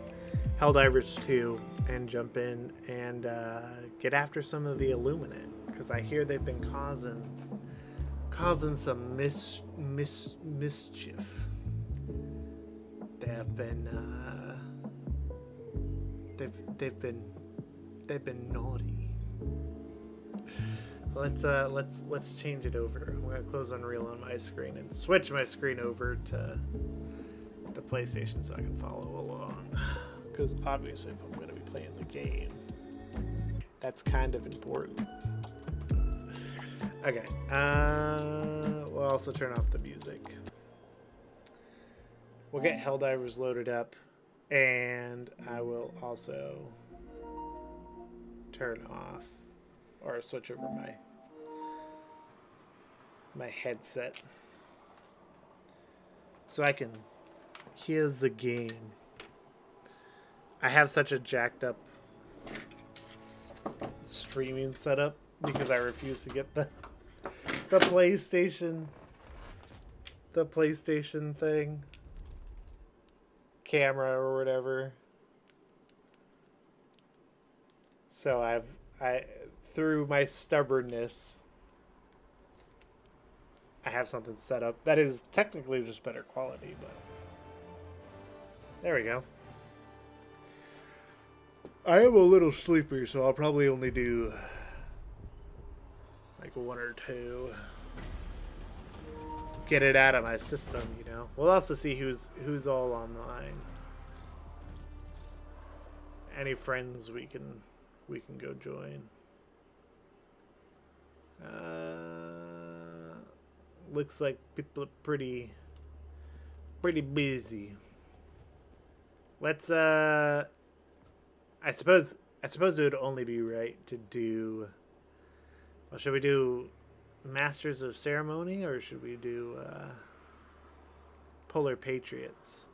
Helldivers 2 and jump in and get after some of the Illuminate, because I hear they've been causing some mischief. They've been naughty. let's change it over. I'm gonna close Unreal on my screen and switch my screen over to the PlayStation so I can follow along. Because obviously, if I'm gonna be playing the game, that's kind of important. Okay. We'll also turn off the music. We'll get Helldivers loaded up, and I will also turn off or switch over my headset so I can hear the game. I have such a jacked up streaming setup because I refuse to get the PlayStation thing, camera or whatever. So I through my stubbornness, I have something set up that is technically just better quality, but there we go. I am a little sleepy, so I'll probably only do like one or two. Get it out of my system, you know. We'll also see who's all online. Any friends we can go join. Looks like people are pretty busy. Let's I suppose it would only be right to do. Well, should we do Masters of Ceremony or should we do Polar Patriots?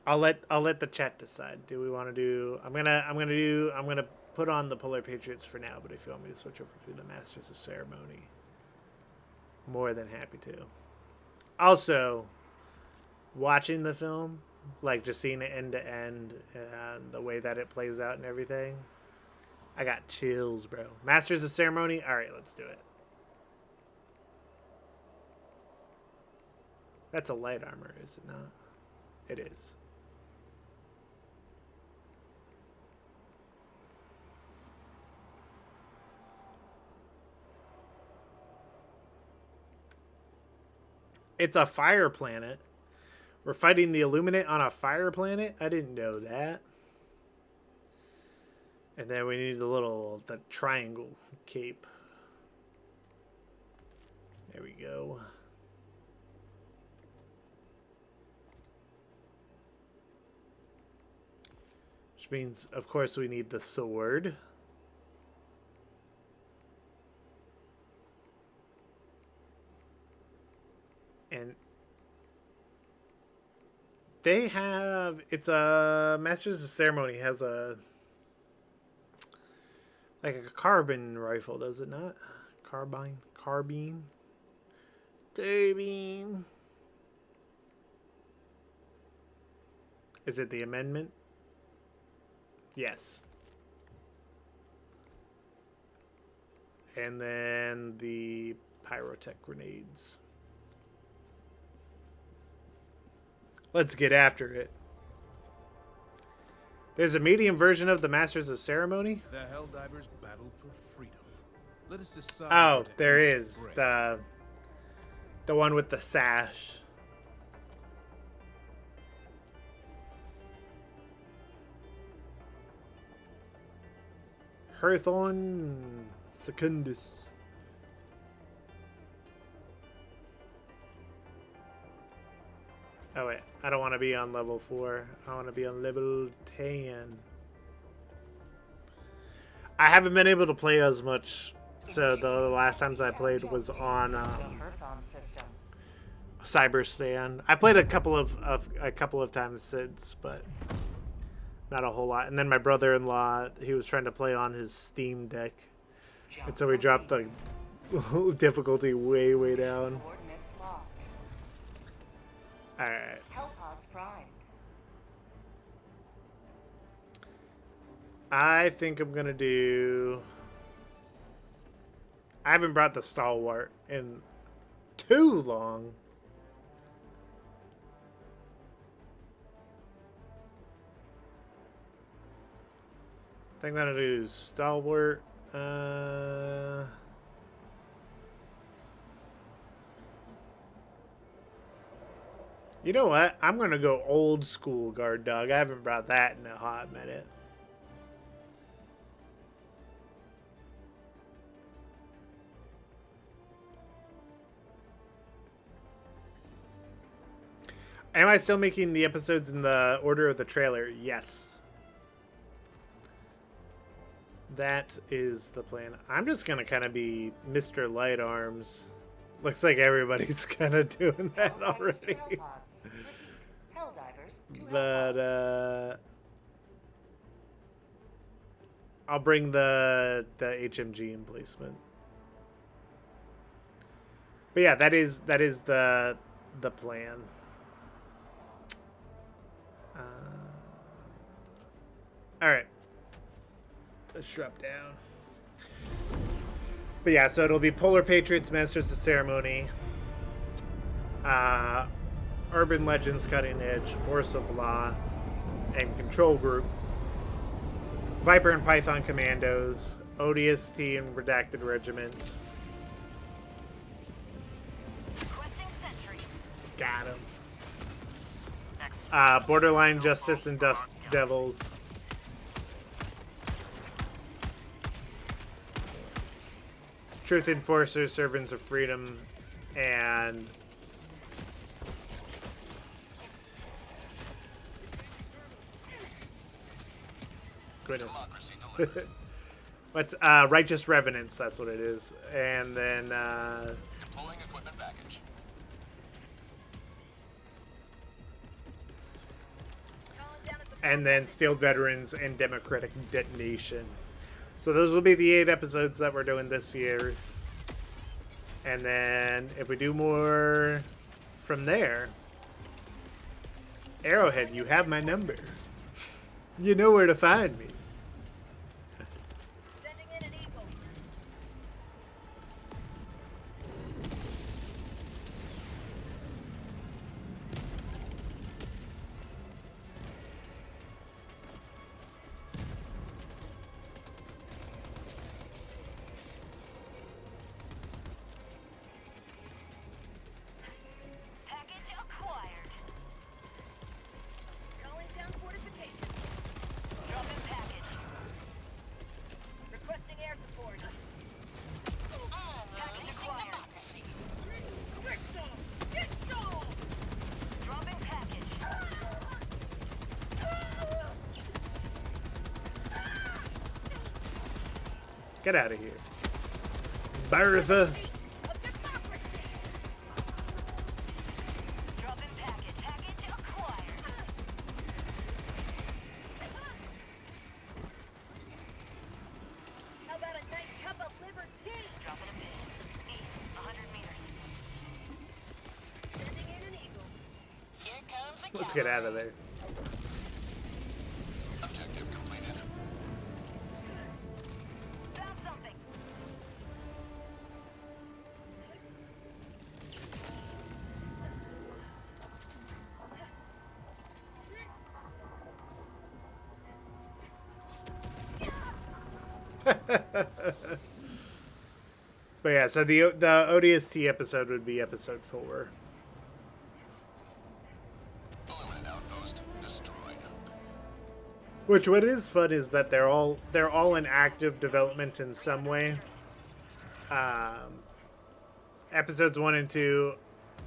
I'll let the chat decide. Do we want to do? I'm gonna put on the Polar Patriots for now. But if you want me to switch over to the Masters of Ceremony, more than happy to. Also, watching the film, like just seeing it end to end and the way that it plays out and everything, I got chills, bro. Masters of Ceremony. All right, let's do it. That's a light armor, is it not? It is. It's a fire planet. We're fighting the Illuminate on a fire planet? I didn't know that. And then we need the triangle cape. There we go. Which means, of course, we need the sword. And they have, it's a Masters of Ceremony has a like a carbine rifle, does it not? Carbine. Is it the amendment? Yes. And then the pyrotech grenades. Let's get after it. There's a medium version of the Masters of Ceremony. The Helldivers battle for freedom. Let us decide. Oh, there is the one with the sash. Hearthorn Secundus. Oh wait, I don't want to be on level 4. I want to be on level 10. I haven't been able to play as much, so the last times I played was on Cyberstand. I played a couple of times since, but not a whole lot. And then my brother-in-law, he was trying to play on his Steam Deck, and so we dropped the difficulty way down. Alright. I think I'm gonna do... I haven't brought the Stalwart in too long. I think I'm gonna do Stalwart You know what? I'm going to go old school guard dog. I haven't brought that in a hot minute. Am I still making the episodes in the order of the trailer? Yes. That is the plan. I'm just going to kind of be Mr. Light Arms. Looks like everybody's kind of doing that already. But, I'll bring the HMG emplacement. But yeah, that is the plan. All right. Let's drop down. But yeah, so it'll be Polar Patriots, Masters of Ceremony, Urban Legends Cutting Edge, Force of Law, and Control Group, Viper and Python Commandos, ODST and Redacted Regiment. Got him. Borderline Justice and Dust Devils. Truth Enforcers, Servants of Freedom, and goodness. What's Righteous Revenants, that's what it is. And then Deploying equipment package. and then Steel Veterans and Democratic Detonation. So those will be the 8 episodes that we're doing this year. And then if we do more from there, Arrowhead, you have my number. You know where to find me. Sending in an eagle. Package acquired. Calling down fortifications. Dropping package. Requesting air support. Package acquired. Get some! Get some! Dropping package. Get out of here. Bertha. Dropping package. Package acquired. How about a nice cup of liberty? Dropping a pin. East, 100 meters. Sending in an eagle. Here comes the Let's get out of there. Objective completed. Found something. But yeah, so the ODST episode would be episode 4. Illuminate outpost destroyed. Which what is fun is that they're all in active development in some way. Episodes 1 and 2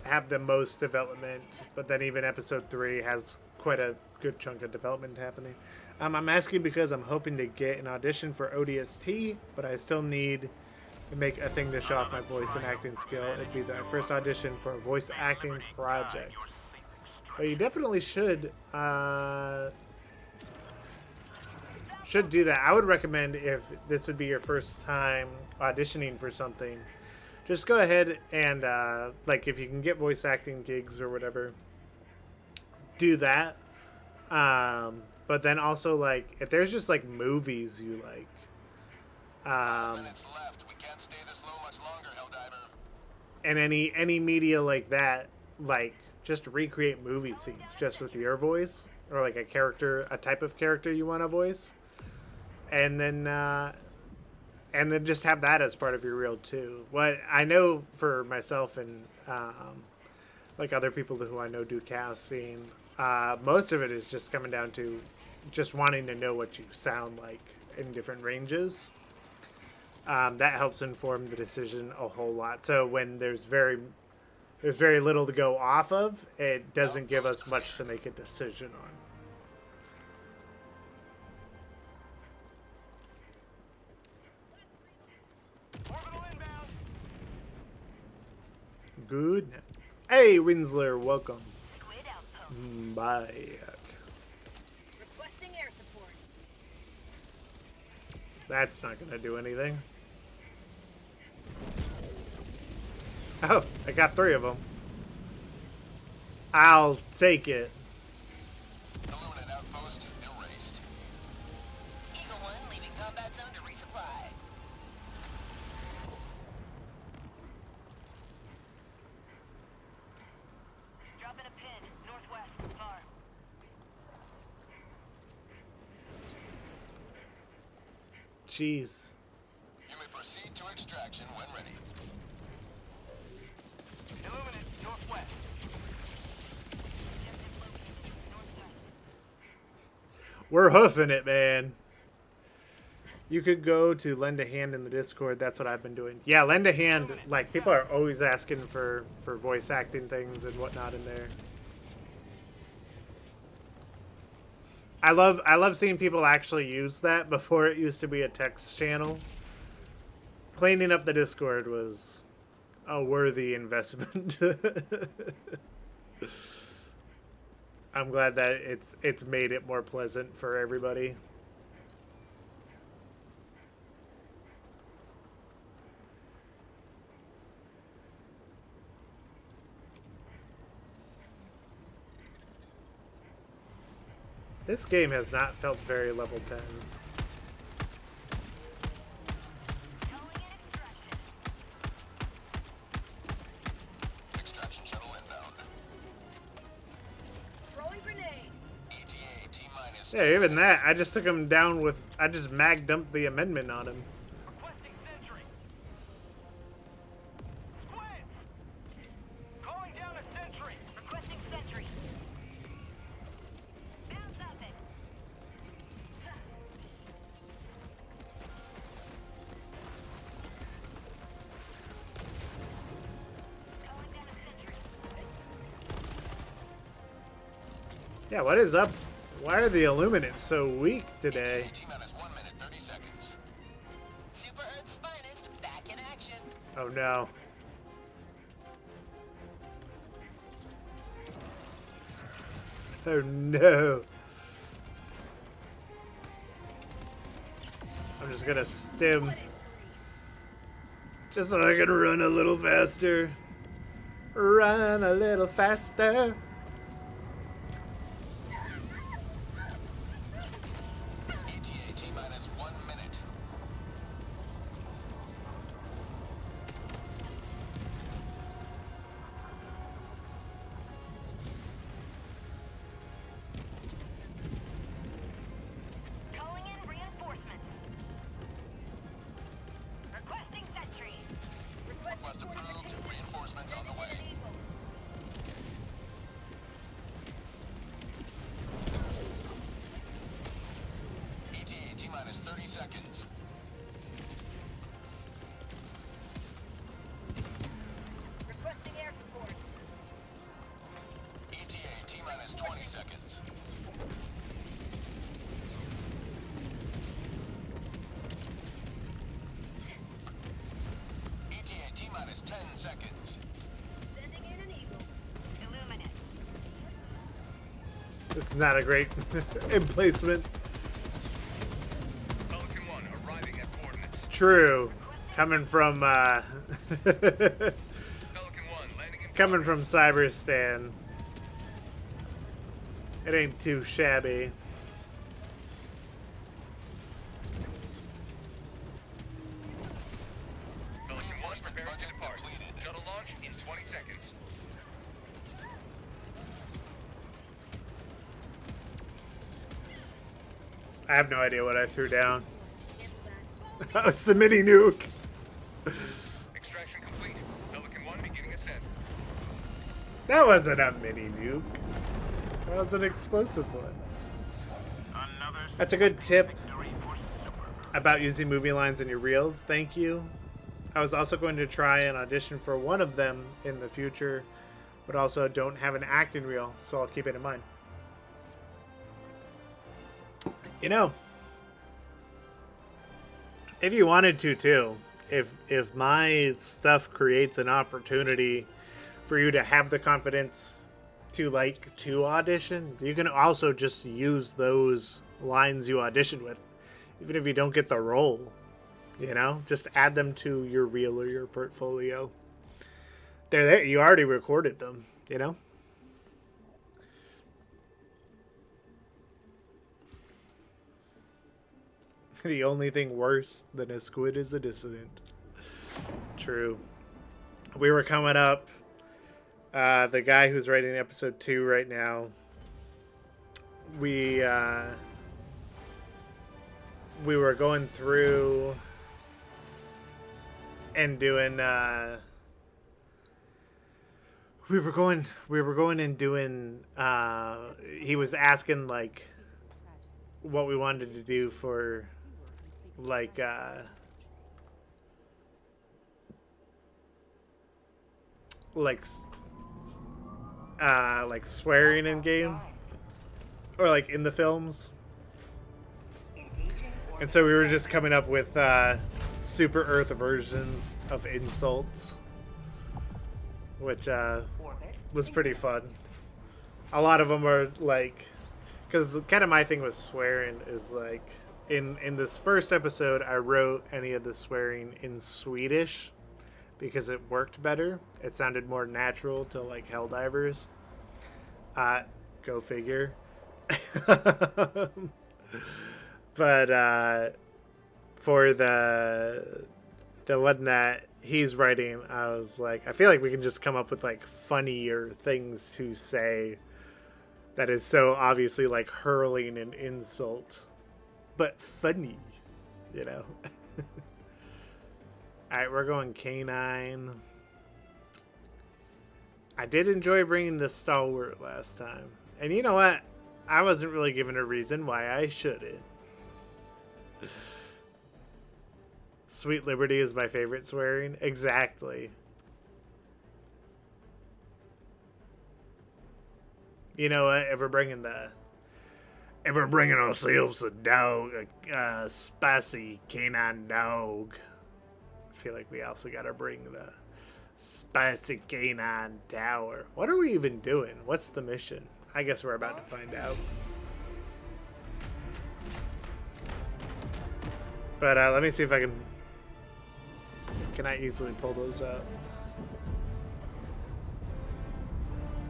have the most development, but then even episode 3 has quite a good chunk of development happening. I'm asking because I'm hoping to get an audition for ODST, but I still need to make a thing to show off my voice and acting skill. It'd be the first audition for a voice acting project. But you definitely should do that. I would recommend, if this would be your first time auditioning for something, just go ahead and like, if you can get voice acting gigs or whatever, do that. But then also, like, if there's just like movies you like, minutes left. We can't stay this low much longer, Helldiver. and any media like that, like, just recreate movie scenes just with your voice, or like a type of character you want to voice, and then and then just have that as part of your reel too. What I know for myself and like other people who I know do casting, most of it is just coming down to just wanting to know what you sound like in different ranges. That helps inform the decision a whole lot. So when there's very little to go off of, it doesn't give us much to make a decision on. Good. Hey, Winsler, welcome. Squid outpost. Bye. Requesting air support. That's not gonna do anything. Oh, I got 3 of them. I'll take it. Illuminate outpost erased. Eagle 1 leaving combat zone to resupply. Dropping a pin, northwest, far. Jeez. You may proceed to extraction when ready. Illuminate northwest. We're hoofing it, man. You could go to lend a hand in the Discord. That's what I've been doing. Yeah, lend a hand. Like, people are always asking for voice acting things and whatnot in there. I love seeing people actually use that before it used to be a text channel. Cleaning up the Discord was a worthy investment. I'm glad that it's made it more pleasant for everybody. This game has not felt very level 10. Extraction shuttle inbound. Throwing grenade. ETA T-minus. Yeah, even that. I just took him down with... I just mag dumped the amendment on him. Requesting sentry. Squids! Calling down a sentry. Requesting sentry. Bounce up it. Calling down a sentry. Yeah, what is up? Why are the Illuminates so weak today? T-minus 1 minute 30 seconds. Super Earth's finest back in action. Oh no. Oh no. I'm just gonna stim. Just so I can run a little faster. Run a little faster. ETA T-minus 1 minute. Calling in reinforcements. Requesting sentry. Request approved. Reinforcements on the way. ETA T-minus 30 seconds. Requesting air support. ETA T-minus 20 seconds. ETA T-minus 10 seconds. Sending in an eagle. Illuminate. This is not a great emplacement. Pelican 1 arriving at coordinates. True. Coming from Pelican 1 landing in coming from Cyberstan. It ain't too shabby. Pelican 1 preparing to depart. Shuttle launch in 20 seconds. I have no idea what I threw down. Oh, it's the mini nuke. Extraction complete. Pelican 1 beginning ascent. That wasn't a mini nuke. That was an explosive one. That's a good tip about using movie lines in your reels. Thank you. I was also going to try and audition for one of them in the future, but also don't have an acting reel, so I'll keep it in mind. You know, if you wanted to too, if my stuff creates an opportunity for you to have the confidence to audition, you can also just use those lines you auditioned with, even if you don't get the role. You know, just add them to your reel or your portfolio. They're there. You already recorded them, you know? The only thing worse than a squid is a dissident. True. We were coming up. The guy who's writing episode 2 right now, we were going through and doing we were going and doing he was asking like what we wanted to do for like swearing in game or like in the films. And so we were just coming up with super Earth versions of insults, which was pretty fun. A lot of them are like, because kind of my thing with swearing is like, in this first episode, I wrote any of the swearing in Swedish because it worked better. It sounded more natural to like Helldivers. Go figure. But for the one that he's writing, I was like, I feel like we can just come up with like funnier things to say that is so obviously like hurling an insult, but funny, you know. All right, we're going K9. I did enjoy bringing the stalwart last time, and you know what? I wasn't really given a reason why I shouldn't. Sweet Liberty is my favorite swearing. Exactly. You know what? If we're bringing ourselves a dog, a spicy canine dog, I feel like we also gotta bring the spicy canine tower. What are we even doing? What's the mission? I guess we're about to find out. But let me see if I can I easily pull those up?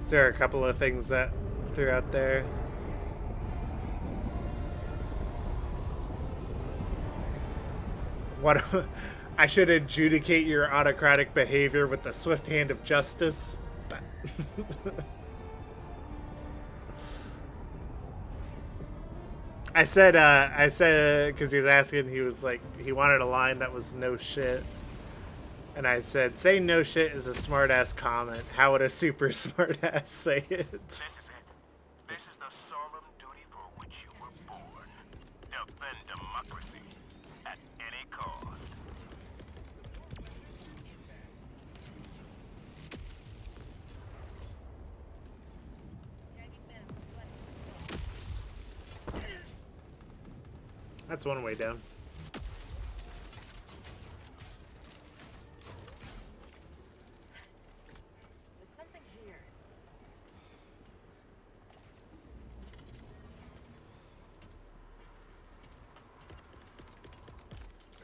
Is there a couple of things that threw out there? What? I should adjudicate your autocratic behavior with the swift hand of justice. I said, because he was asking, he was like, he wanted a line that was no shit. And I said, saying no shit is a smart ass comment. How would a super smart ass say it? This is the solemn duty for which you were born. Defend democracy at any cost. That's one way down. There's something here.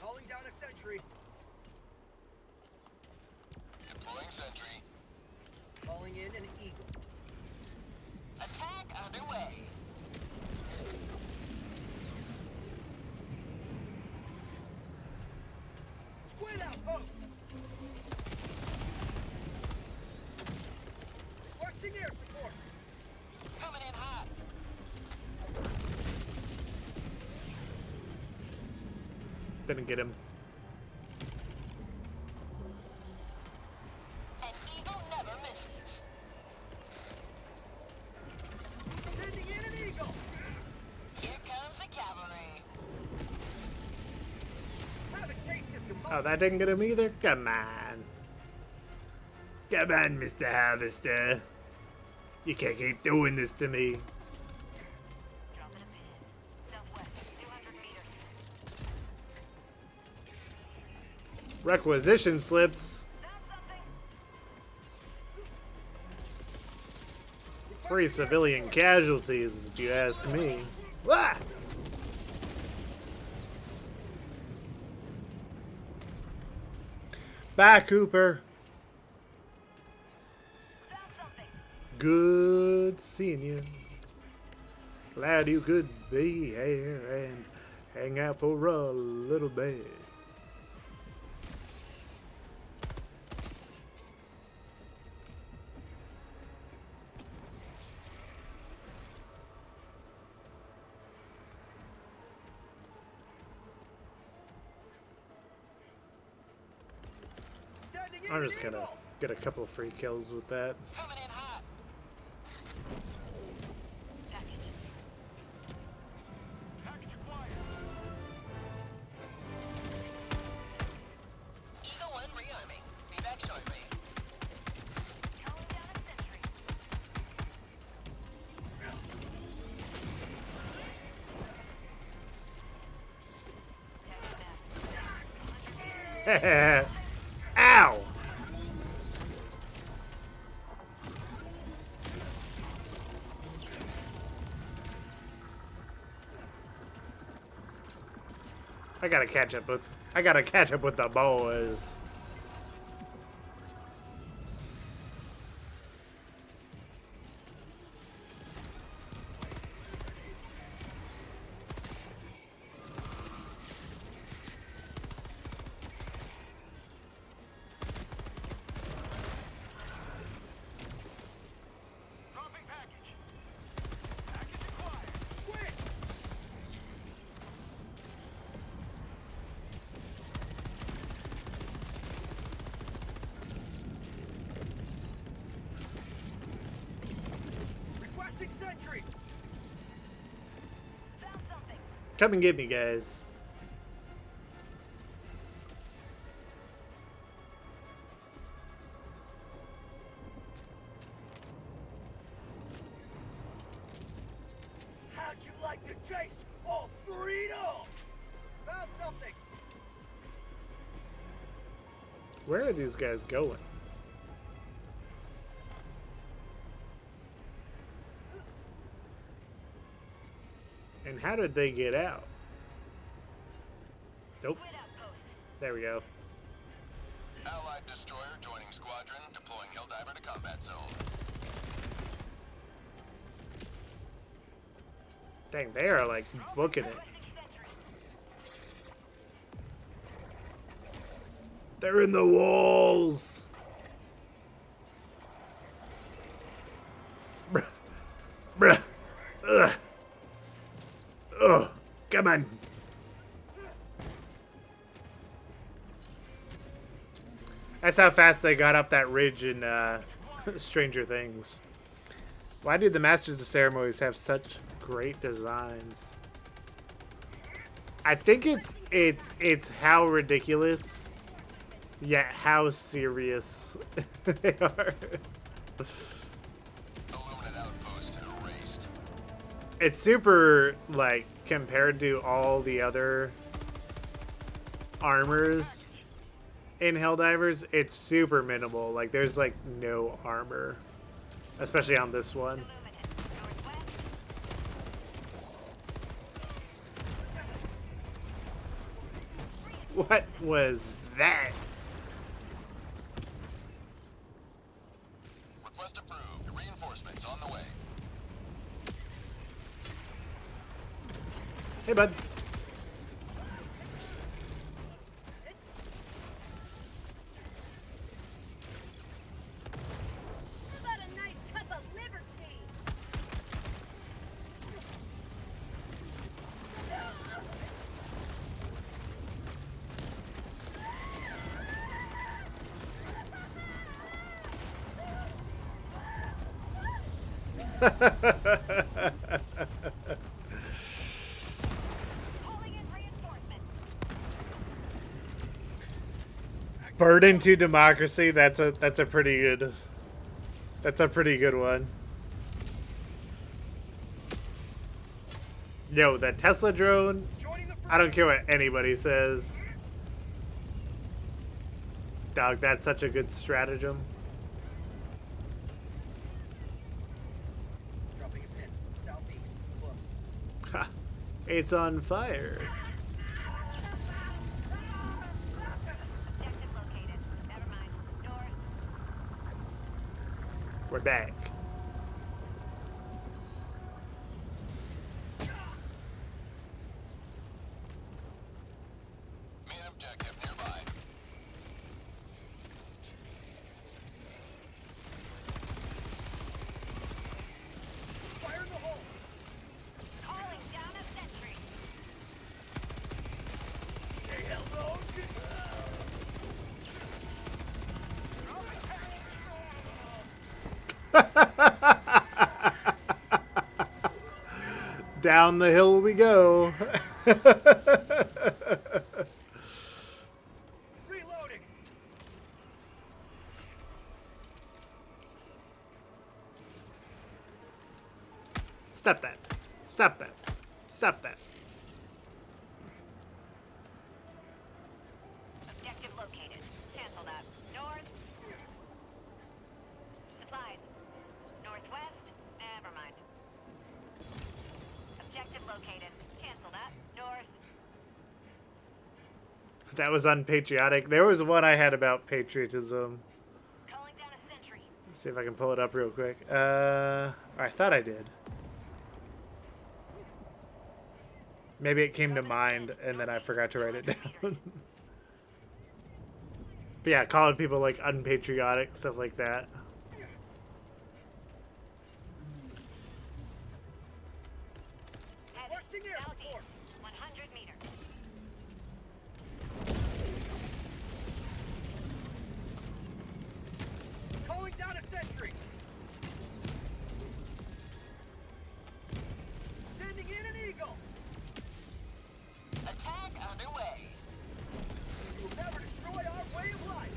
Calling down a sentry. Deploying sentry. Calling in an eagle. Attack underway. Squid out, folks! Requesting air support. Coming in hot. Didn't get him. An eagle never misses. Here comes the cavalry. Oh, that didn't get him either? Come on. Come on, Mr. Harvester. You can't keep doing this to me. Dropping a pin. Southwest, 200 meters. Requisition slips. Free civilian casualties, if you ask me. Ah! Bye, Cooper. Good seeing you. Glad you could be here and hang out for a little bit. I'm just gonna get a couple free kills with that. Coming in hot. Package acquired. Eagle 1 rearming. Be back shortly. Calling down a sentry. Ow! I gotta catch up with the boys. Dropping package. Package acquired. Quick! Requesting sentry. Found something. Come and get me, guys. How'd you like to taste of freedom? Found something. Where are these guys going? And how did they get out? Nope. There we go. Allied destroyer joining squadron, deploying Helldiver to combat zone. Dang, they are like booking it. They're in the walls. Bruh. Bruh. Ugh. Oh, come on. That's how fast they got up that ridge in Stranger Things. Why do the Masters of Ceremonies have such great designs? I think it's how ridiculous, yet how serious they are. Illuminate outpost erased. It's super, like, compared to all the other armors in Helldivers, it's super minimal. Like, there's, like, no armor. Especially on this one. What was that? Request approved. Reinforcements on the way. Hey, bud. Burden to democracy. That's a pretty good. That's a pretty good one. Yo, that Tesla drone. I don't care what anybody says. Dog, that's such a good stratagem. Dropping a pin. Southeast. Close. Ha! It's on fire. Objective located. Never mind. North. We're back. Main objective nearby. Fire in the hole. Calling down a sentry. Hey, hello. Down the hill we go. Reloading. Stop that. Stop that. Stop that. Objective located. Cancel that. North. Supplies. Northwest. Never mind. Objective located. Cancel that. North. That was unpatriotic. There was one I had about patriotism. Calling down a sentry. Let's see if I can pull it up real quick. I thought I did. Maybe it came to mind and then I forgot to write it down. But yeah, calling people like unpatriotic, stuff like that. Requesting air support. 100 meters. Calling down a sentry. Sending in an eagle. Attack underway. You will never destroy our way of life.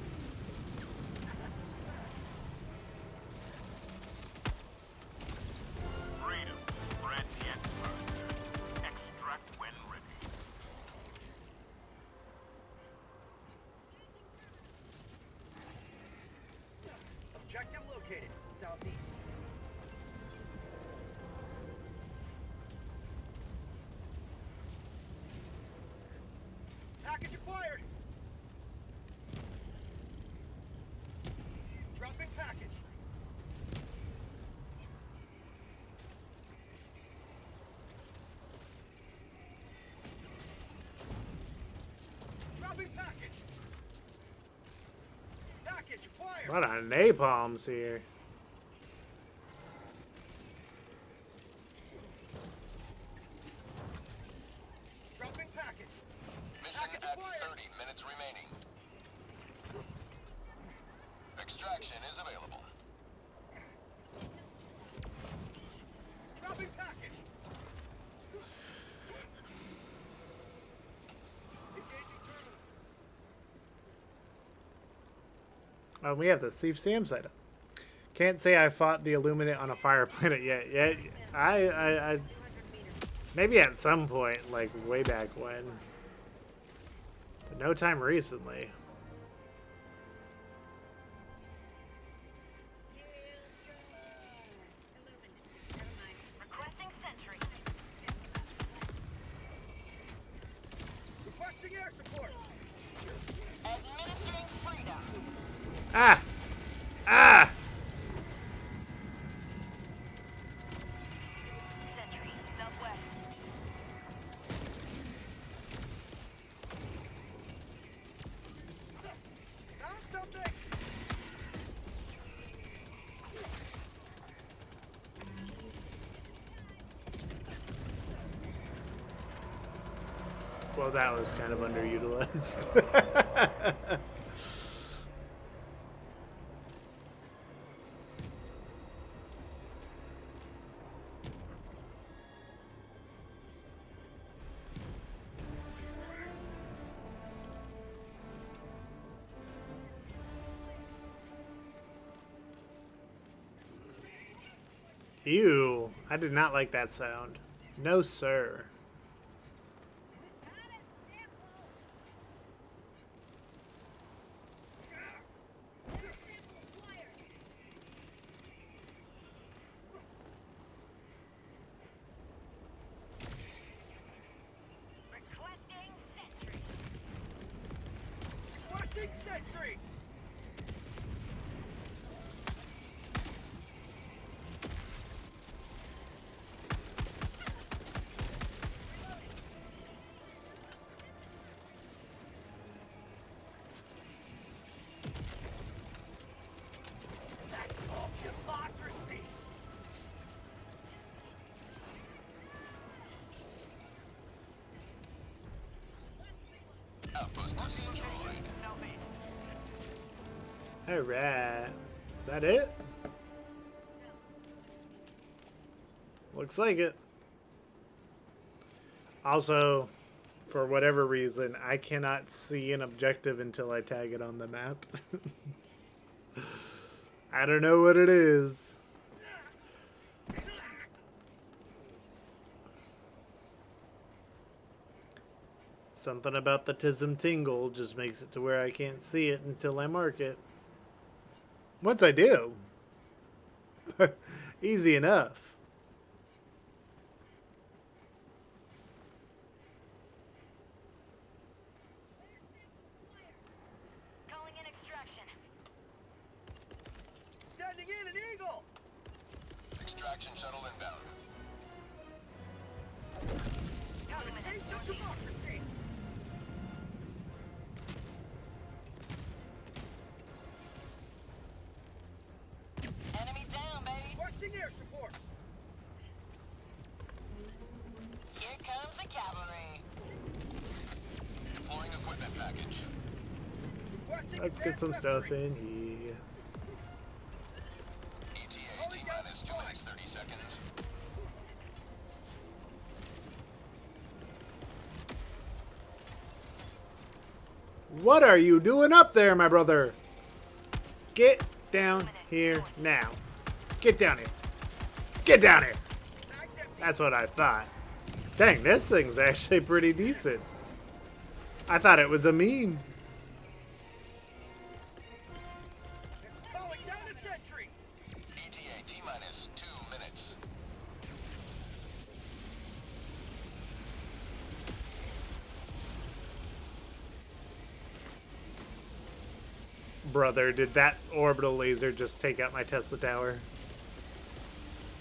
Freedom. Spread the expert. Extract when ready. Objective located. Southeast. Package acquired. Dropping package. Dropping package. Package acquired. A lot of napalms here. Dropping package. Mission Package at acquired. 30 minutes remaining. Extraction is available. Dropping package. Engaging terminal. We have the Steve Sam side up. Can't say I fought the Illuminate on a fire planet yet. Yeah, I maybe at some point, like way back when. But no time recently. Requesting sentry. Requesting air support. Administering freedom. Ah! Ah! Sentry. Southwest. Found something. Well, that was kind of underutilized. Ew, I did not like that sound. No, sir. Requesting sentry. Requesting sentry. That's all democracy. Outpost destroyed. Southeast. Alright. Is that it? Looks like it. Also, for whatever reason, I cannot see an objective until I tag it on the map. I don't know what it is. Something about the Tism Tingle just makes it to where I can't see it until I mark it. Once I do, easy enough. Calling in extraction. Sending in an eagle. Extraction shuttle inbound. Age of democracy. Enemy down, baby. Requesting air support. Here comes the cavalry. Deploying equipment package. Requesting Let's get some stuff in here. ETA T-minus 2 minutes 30 seconds. What are you doing up there, my brother? Get down here now. Get down here. Get down here. That's what I thought. Dang, this thing's actually pretty decent. I thought it was a meme. Calling down a sentry. ETA T-minus 2 minutes. Brother, did that orbital laser just take out my Tesla tower?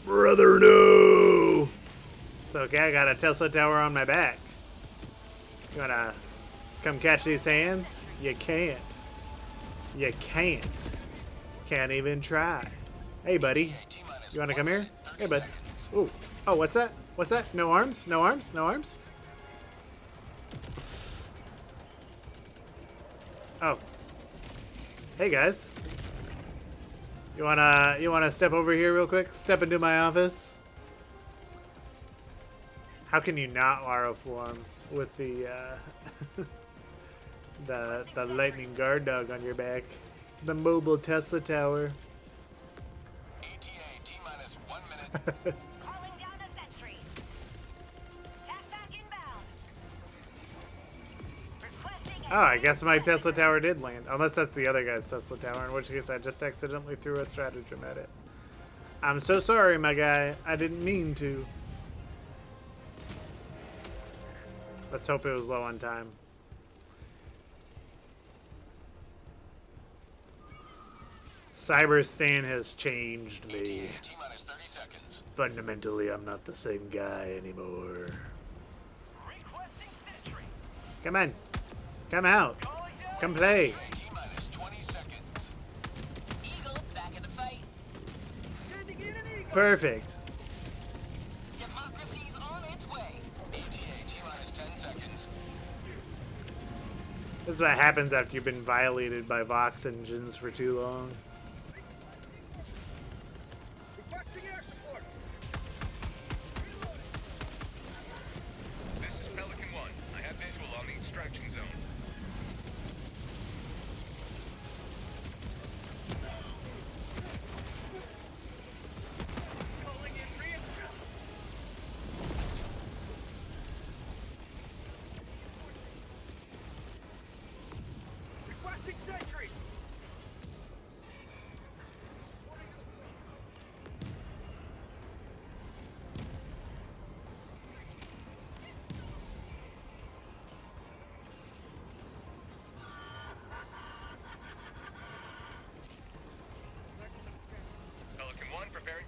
Brother, no! It's okay, I got a Tesla tower on my back. You wanna come catch these hands? You can't. You can't. Can't even try. Hey, buddy. You wanna come here? Hey, bud. Ooh. Oh, what's that? What's that? No arms? No arms? No arms? Oh. Hey, guys. You wanna step over here real quick? Step into my office. How can you not Lara form with the the lightning guard dog on your back? The mobile Tesla tower. ETA T-minus 1 minute. Calling down a sentry. Tap back inbound. Requesting Oh, I guess my Tesla tower did land. Unless that's the other guy's Tesla tower, in which case I just accidentally threw a stratagem at it. I'm so sorry, my guy. I didn't mean to. Let's hope it was low on time. Cyberstan has changed me. ETA T-minus 30 seconds. Fundamentally, I'm not the same guy anymore. Requesting sentry. Come on. Come out. Calling down. Come play. ETA T-minus 20 seconds. Eagle back in the fight. Sending in an eagle. Perfect. Democracy's on its way. ETA T-minus 10 seconds. This is what happens after you've been violated by Vox engines for too long. Requesting air support. This is Pelican 1. I have visual on the extraction zone. Calling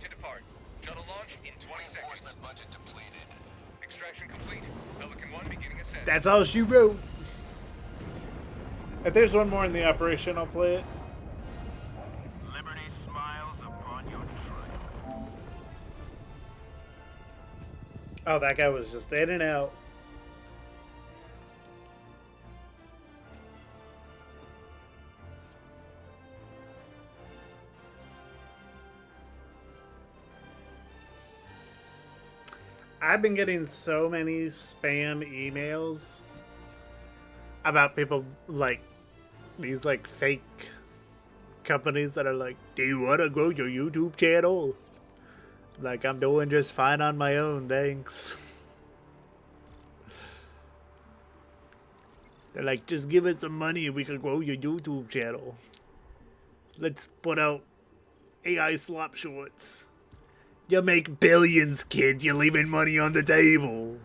to depart. Shuttle launch in 20 seconds. Budget depleted. Extraction complete. Pelican 1 beginning ascent. That's all she wrote. If there's one more in the operation, I'll play it. Liberty smiles upon your trail. Oh, that guy was just in and out. I've been getting so many spam emails about people like these like fake companies that are like, do you want to grow your YouTube channel? Like, I'm doing just fine on my own, thanks. They're like, just give us some money and we can grow your YouTube channel. Let's put out AI slop shorts. You make billions, kid. You're leaving money on the table.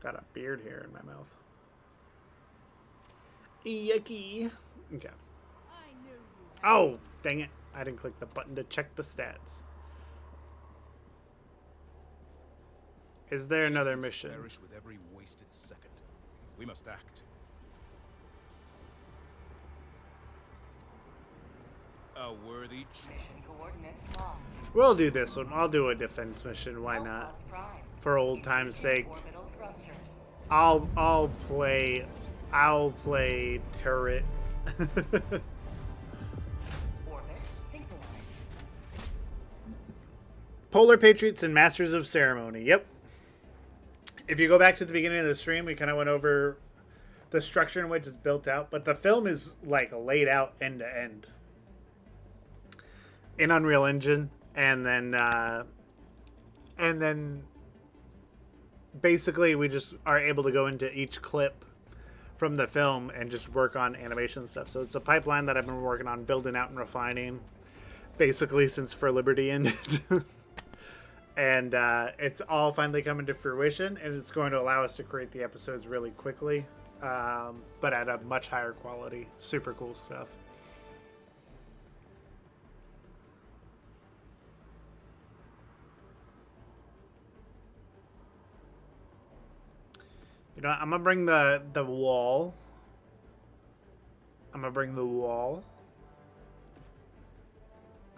Got a beard hair in my mouth. Yucky. Okay. Oh, dang it. I didn't click the button to check the stats. Is there another mission? Perish with every wasted second. We must act. A worthy We'll do this one. I'll do a defense mission. Why not? For old time's sake. I'll play turret. Polar Patriots and Masters of Ceremony. Yep. If you go back to the beginning of the stream, we kind of went over the structure in which it's built out, but the film is like laid out end to end in Unreal Engine, and then basically we just are able to go into each clip from the film and just work on animation stuff. So it's a pipeline that I've been working on building out and refining basically since For Liberty ended. And it's all finally coming to fruition, and it's going to allow us to create the episodes really quickly, but at a much higher quality. Super cool stuff. You know, I'm gonna bring the wall. I'm gonna bring the wall.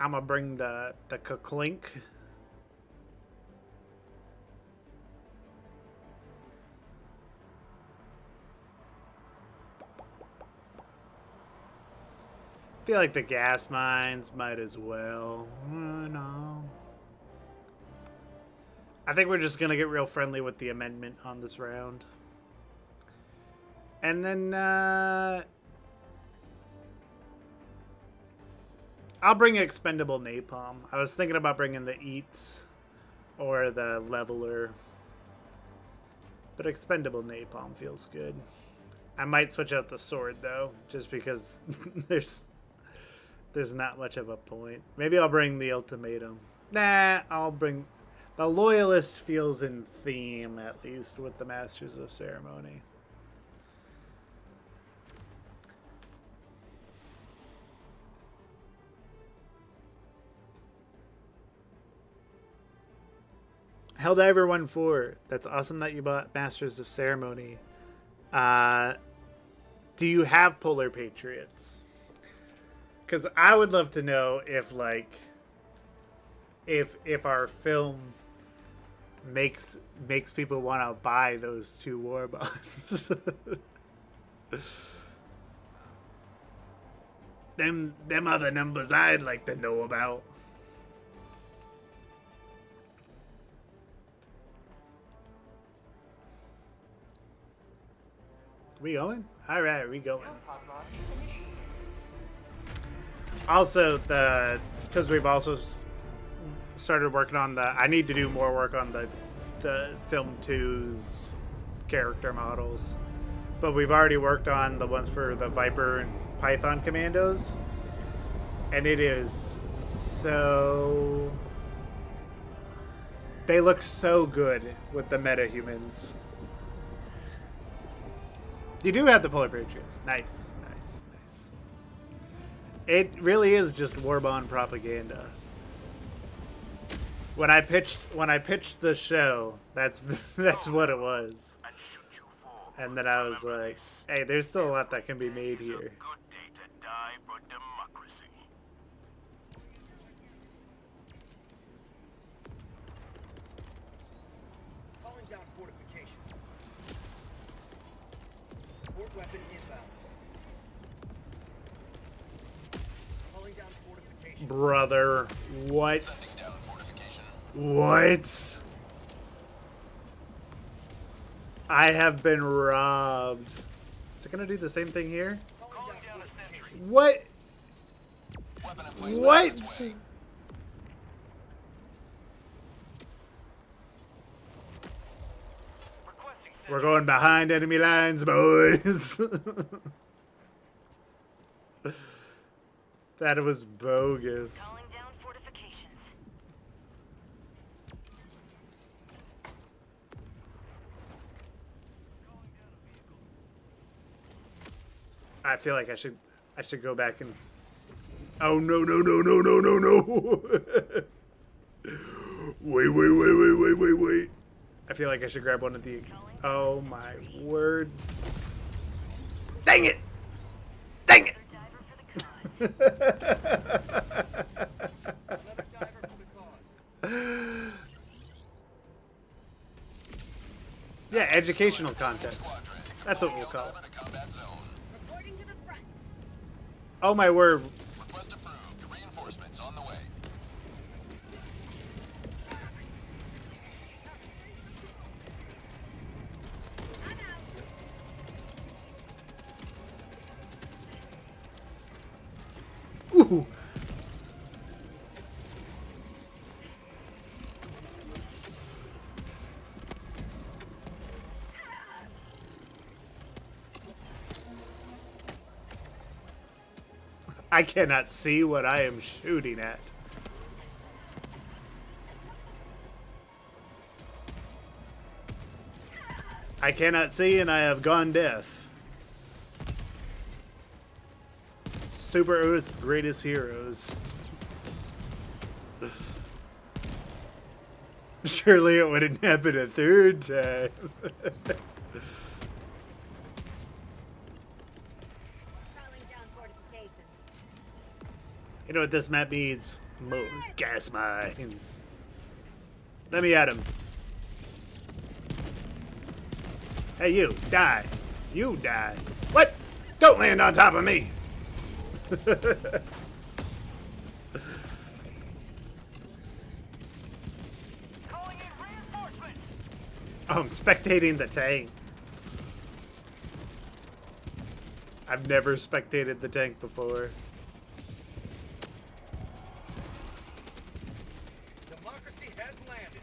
I'm gonna bring the clink. I feel like the gas mines might as well. No. I think we're just gonna get real friendly with the amendment on this round. And then I'll bring expendable napalm. I was thinking about bringing the eats or the leveler, but expendable napalm feels good. I might switch out the sword though, just because there's not much of a point. Maybe I'll bring the ultimatum. Nah, I'll bring the loyalist. Feels in theme, at least with the Masters of Ceremony. Helldiver 1-4. That's awesome that you bought Masters of Ceremony. Do you have Polar Patriots? Because I would love to know if, like, if our film makes people want to buy those 2 war bonds. them are the numbers I'd like to know about. We going? All right, we going. Also, because we've also started working on I need to do more work on the Film 2's character models. But we've already worked on the ones for the Viper and Python commandos. And it is so... They look so good with the metahumans. You do have the Polar Patriots. Nice, nice, nice. It really is just Warbond propaganda. When I pitched the show, that's what it was. And then I was like, hey, there's still a lot that can be made here. Calling down fortifications. Support weapon inbound. Calling down fortifications. Brother, what? What? I have been robbed. Is it gonna do the same thing here? What? What? We're going behind enemy lines, boys. That was bogus. I feel like I should go back and... Oh, no, no, no, no, no, no, no. Wait. I feel like I should grab one of the... Oh, my word. Dang it! Dang it! Yeah, educational content. That's what we'll call it. Oh my word. Request approved. Reinforcements on the way. Ooh. I cannot see what I am shooting at. I cannot see and I have gone deaf. Super Earth's greatest heroes. Surely it wouldn't happen a third time. You know what this map needs? More gas mines. Let me at him. Hey, you, die. You die. What? Don't land on top of me. Oh, I'm spectating the tank. I've never spectated the tank before. Democracy has landed.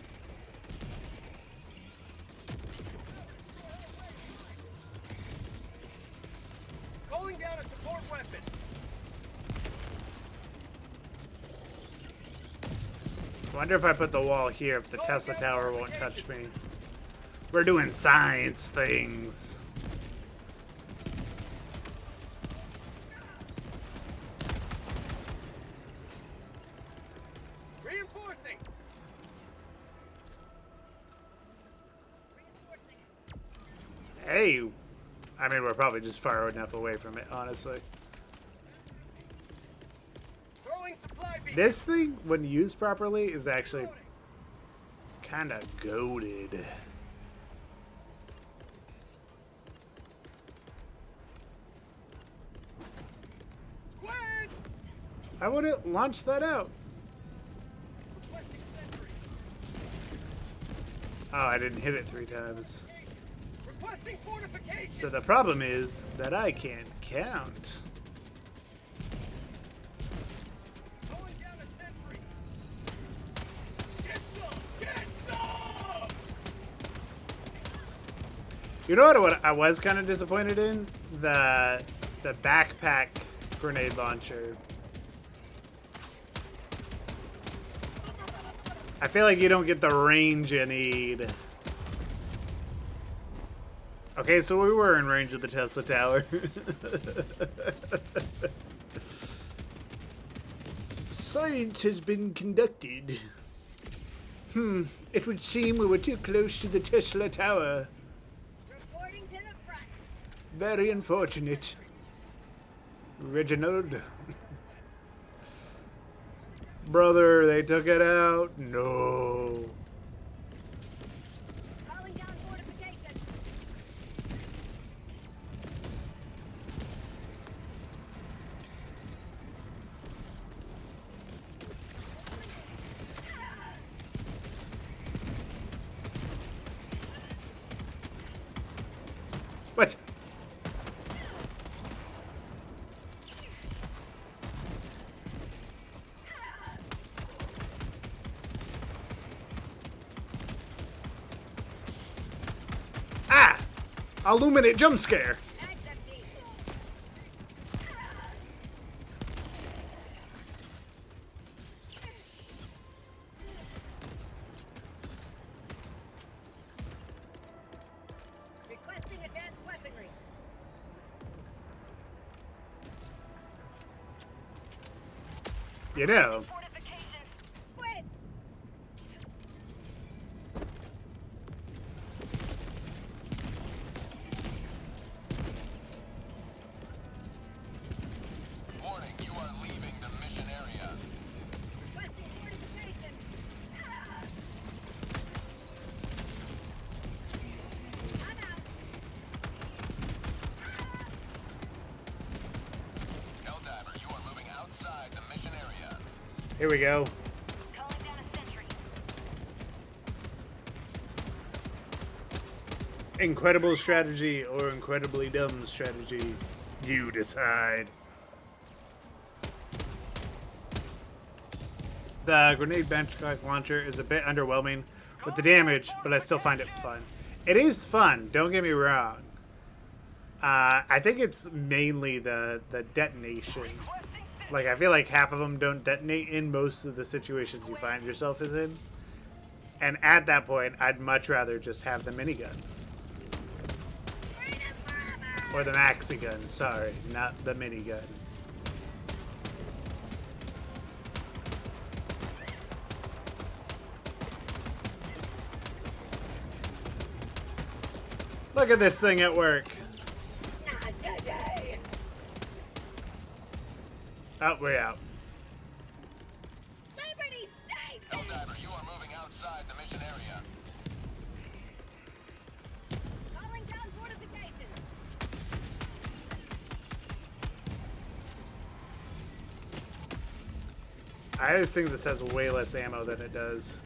Calling down a support weapon. I wonder if I put the wall here, if the Tesla tower won't touch me. We're doing science things. Reinforcing. Hey, I mean, we're probably just far enough away from it, honestly. Throwing supply beacon. This thing, when used properly, is actually kind of goated. Squad. I wouldn't launch that out. Requesting sentry. Oh, I didn't hit it 3 times. Requesting fortification. So the problem is that I can't count. Calling down a sentry. Get some. Get some. You know what I was kind of disappointed in? The backpack grenade launcher. I feel like you don't get the range you need. Okay, so we were in range of the Tesla Tower. Science has been conducted. It would seem we were too close to the Tesla Tower. Reporting to the front. Very unfortunate. Reginald. Brother, they took it out. No. Calling down fortification. What? Ah! Illuminate jump scare. Requesting advanced weaponry. You know. Fortifications. Squid. Warning, you are leaving the mission area. Requesting fortification. I'm out. Helldiver, you are moving outside the mission area. Here we go. Calling down a sentry. Incredible strategy or incredibly dumb strategy. You decide. The grenade benchmark launcher is a bit underwhelming with the damage, but I still find it fun. It is fun, don't get me wrong. I think it's mainly the detonation. Like, I feel like half of them don't detonate in most of the situations you find yourself in. And at that point, I'd much rather just have the minigun. Or the maxi gun, sorry, not the minigun. Look at this thing at work. Not today. Oh, we're out. Liberty safe. Helldiver, you are moving outside the mission area. Calling down fortification. I always think this has way less ammo than it does.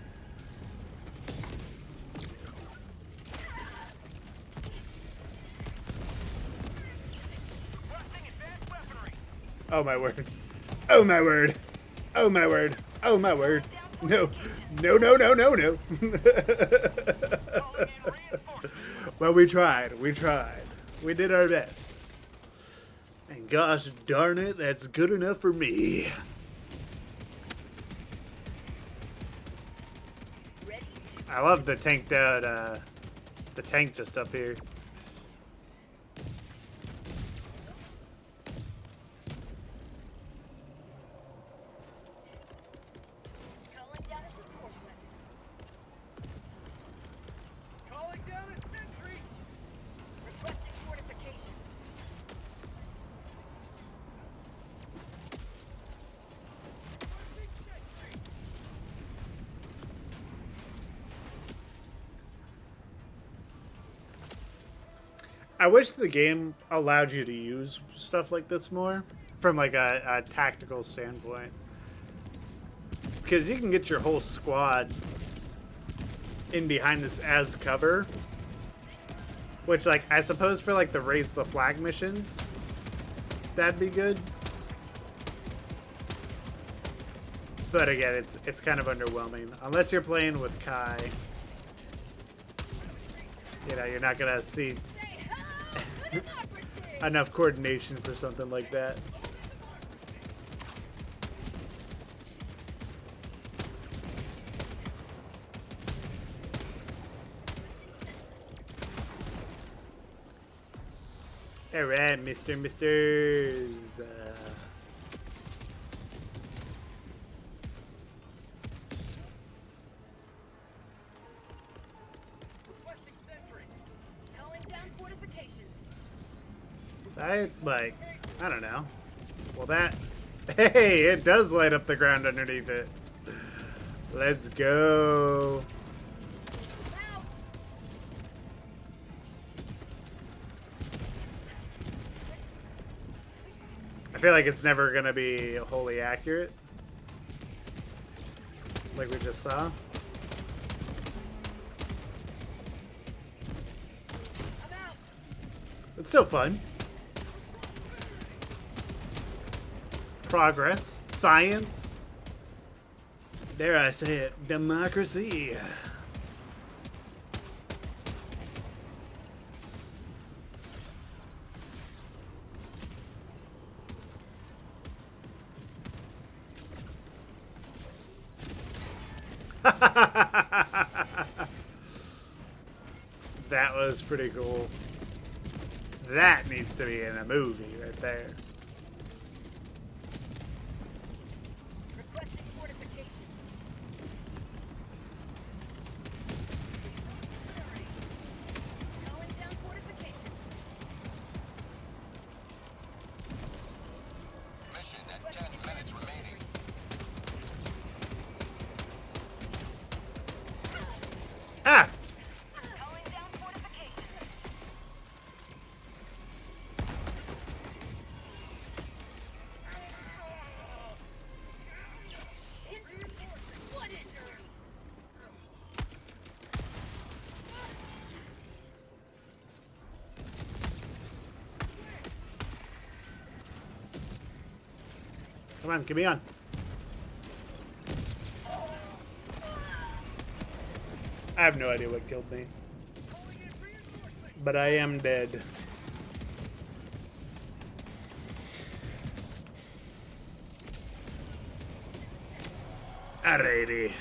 Requesting advanced weaponry. Oh my word. Oh my word. Oh my word. Oh my word. No. No, no, no, no, no. Well, we tried. We tried. We did our best. And gosh darn it, that's good enough for me. I love the tanked out, the tank just up here. Calling down a support weapon. Calling down a sentry. Requesting fortification. I wish the game allowed you to use stuff like this more from like a tactical standpoint. Because you can get your whole squad in behind this as cover. Which, like, I suppose for like the raise the flag missions, that'd be good. But again, it's kind of underwhelming. Unless you're playing with Kai. You know, you're not gonna see enough coordination for something like that. All right, Misters. Requesting sentry. Calling down fortifications. I don't know. Well, that, hey, it does light up the ground underneath it. Let's go. I feel like it's never gonna be wholly accurate, like we just saw. It's still fun. Progress, science, dare I say it, democracy. That was pretty cool. That needs to be in a movie right there. Requesting fortifications. Calling down fortifications. Mission at 10 minutes remaining. Ah! Calling down fortifications. What is Come on, get me on. I have no idea what killed me, but I am dead. Alrighty.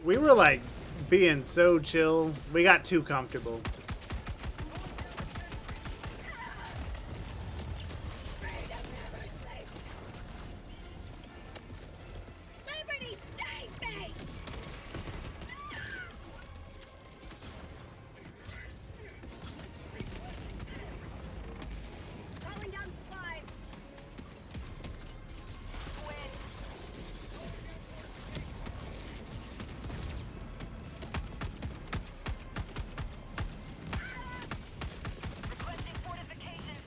We were like being so chill. We got too comfortable. Liberty, save me! calling down supplies? Requesting fortifications.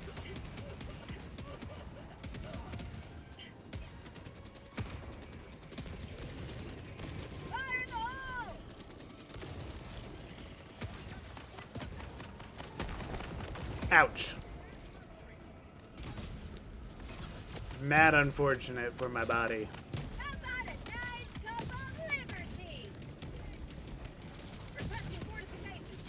Feel good. Fire in the hole! Ouch. Mad unfortunate for my body. How about a nice cup of liberty? Requesting fortifications.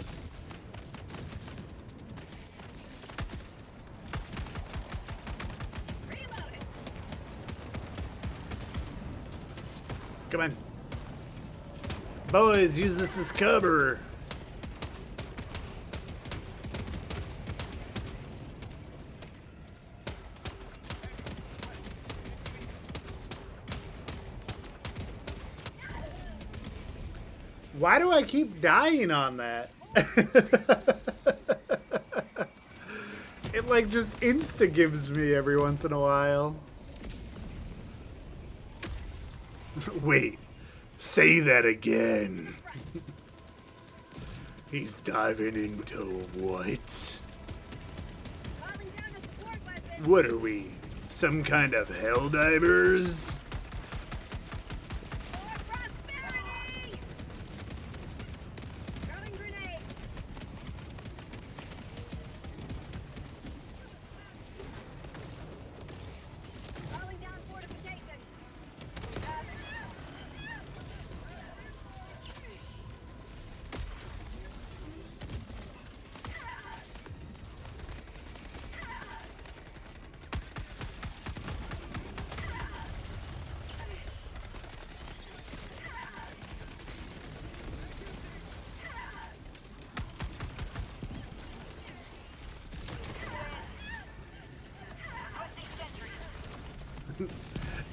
Reloading. Come on. Boys, use this as cover. Why do I keep dying on that? It like just insta gives me every once in a while. Wait, say that again. He's diving into what? Calling down a support weapon. What are we? Some kind of Helldivers? For prosperity! Throwing grenade. Calling down fortifications.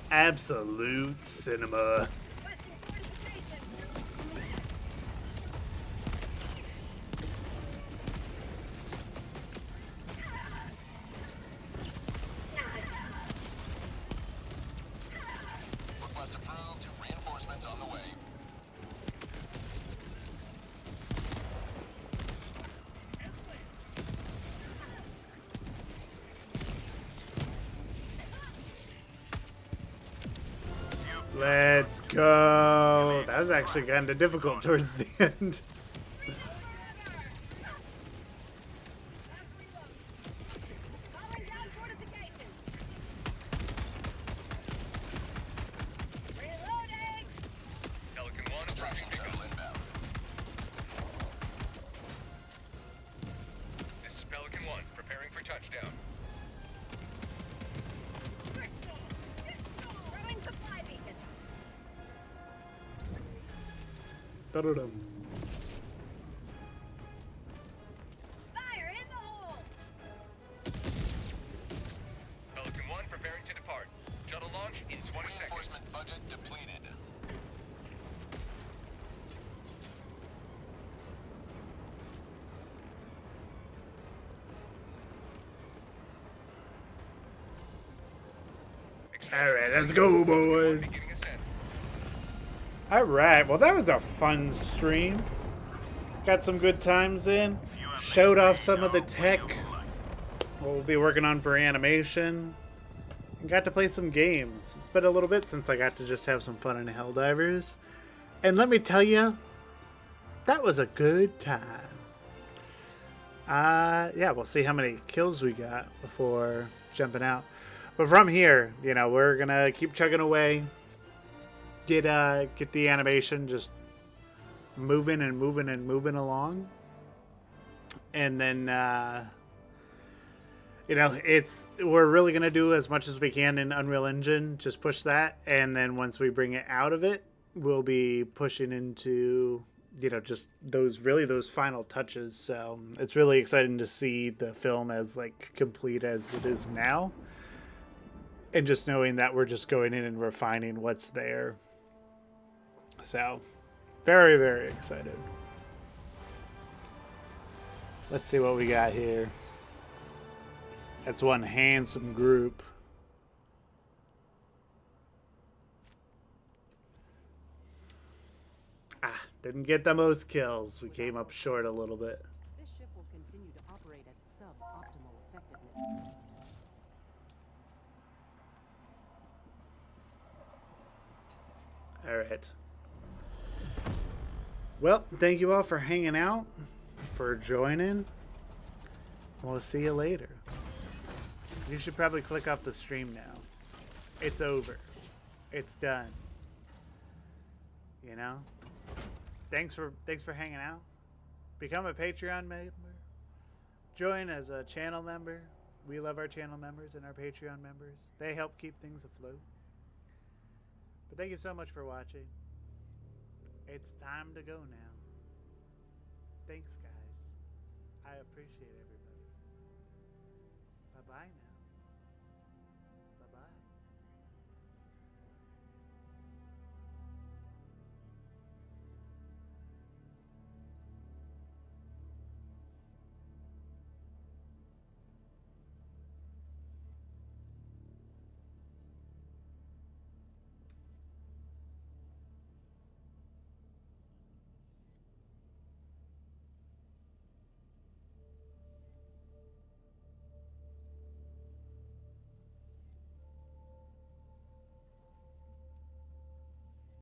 Absolute cinema. Request approved. Reinforcements on the way. Let's go. That was actually kind of difficult towards the end. Pelican 1 approaching pickup. Inbound. This is Pelican 1, preparing for touchdown. Da-da-dum. Fire in the hole! Pelican 1 preparing to depart. Shuttle launch in 20 seconds. Reinforcement budget depleted. All right, let's go, boys. Beginning ascent. All right, well, that was a fun stream. Got some good times in. Showed off some of the tech what we'll be working on for animation. And got to play some games. It's been a little bit since I got to just have some fun in Helldivers. And let me tell you, that was a good time. Yeah, we'll see how many kills we got before jumping out. But from here, you know, we're gonna keep chugging away. Get the animation just moving and moving and moving along. And then you know, we're really gonna do as much as we can in Unreal Engine, just push that, and then once we bring it out of it, we'll be pushing into, you know, just those final touches. So it's really exciting to see the film as like complete as it is now. And just knowing that we're just going in and refining what's there. So, very, very excited. Let's see what we got here. That's one handsome group. Didn't get the most kills. We came up short a little bit. This ship will continue to operate at suboptimal effectiveness. All right. Well, thank you all for hanging out, for joining. We'll see you later. You should probably click off the stream now. It's over. It's done. You know? Thanks for hanging out. Become a Patreon member. Join as a channel member. We love our channel members and our Patreon members. They help keep things afloat. But thank you so much for watching. It's time to go now. Thanks, guys. I appreciate everybody. Bye-bye now.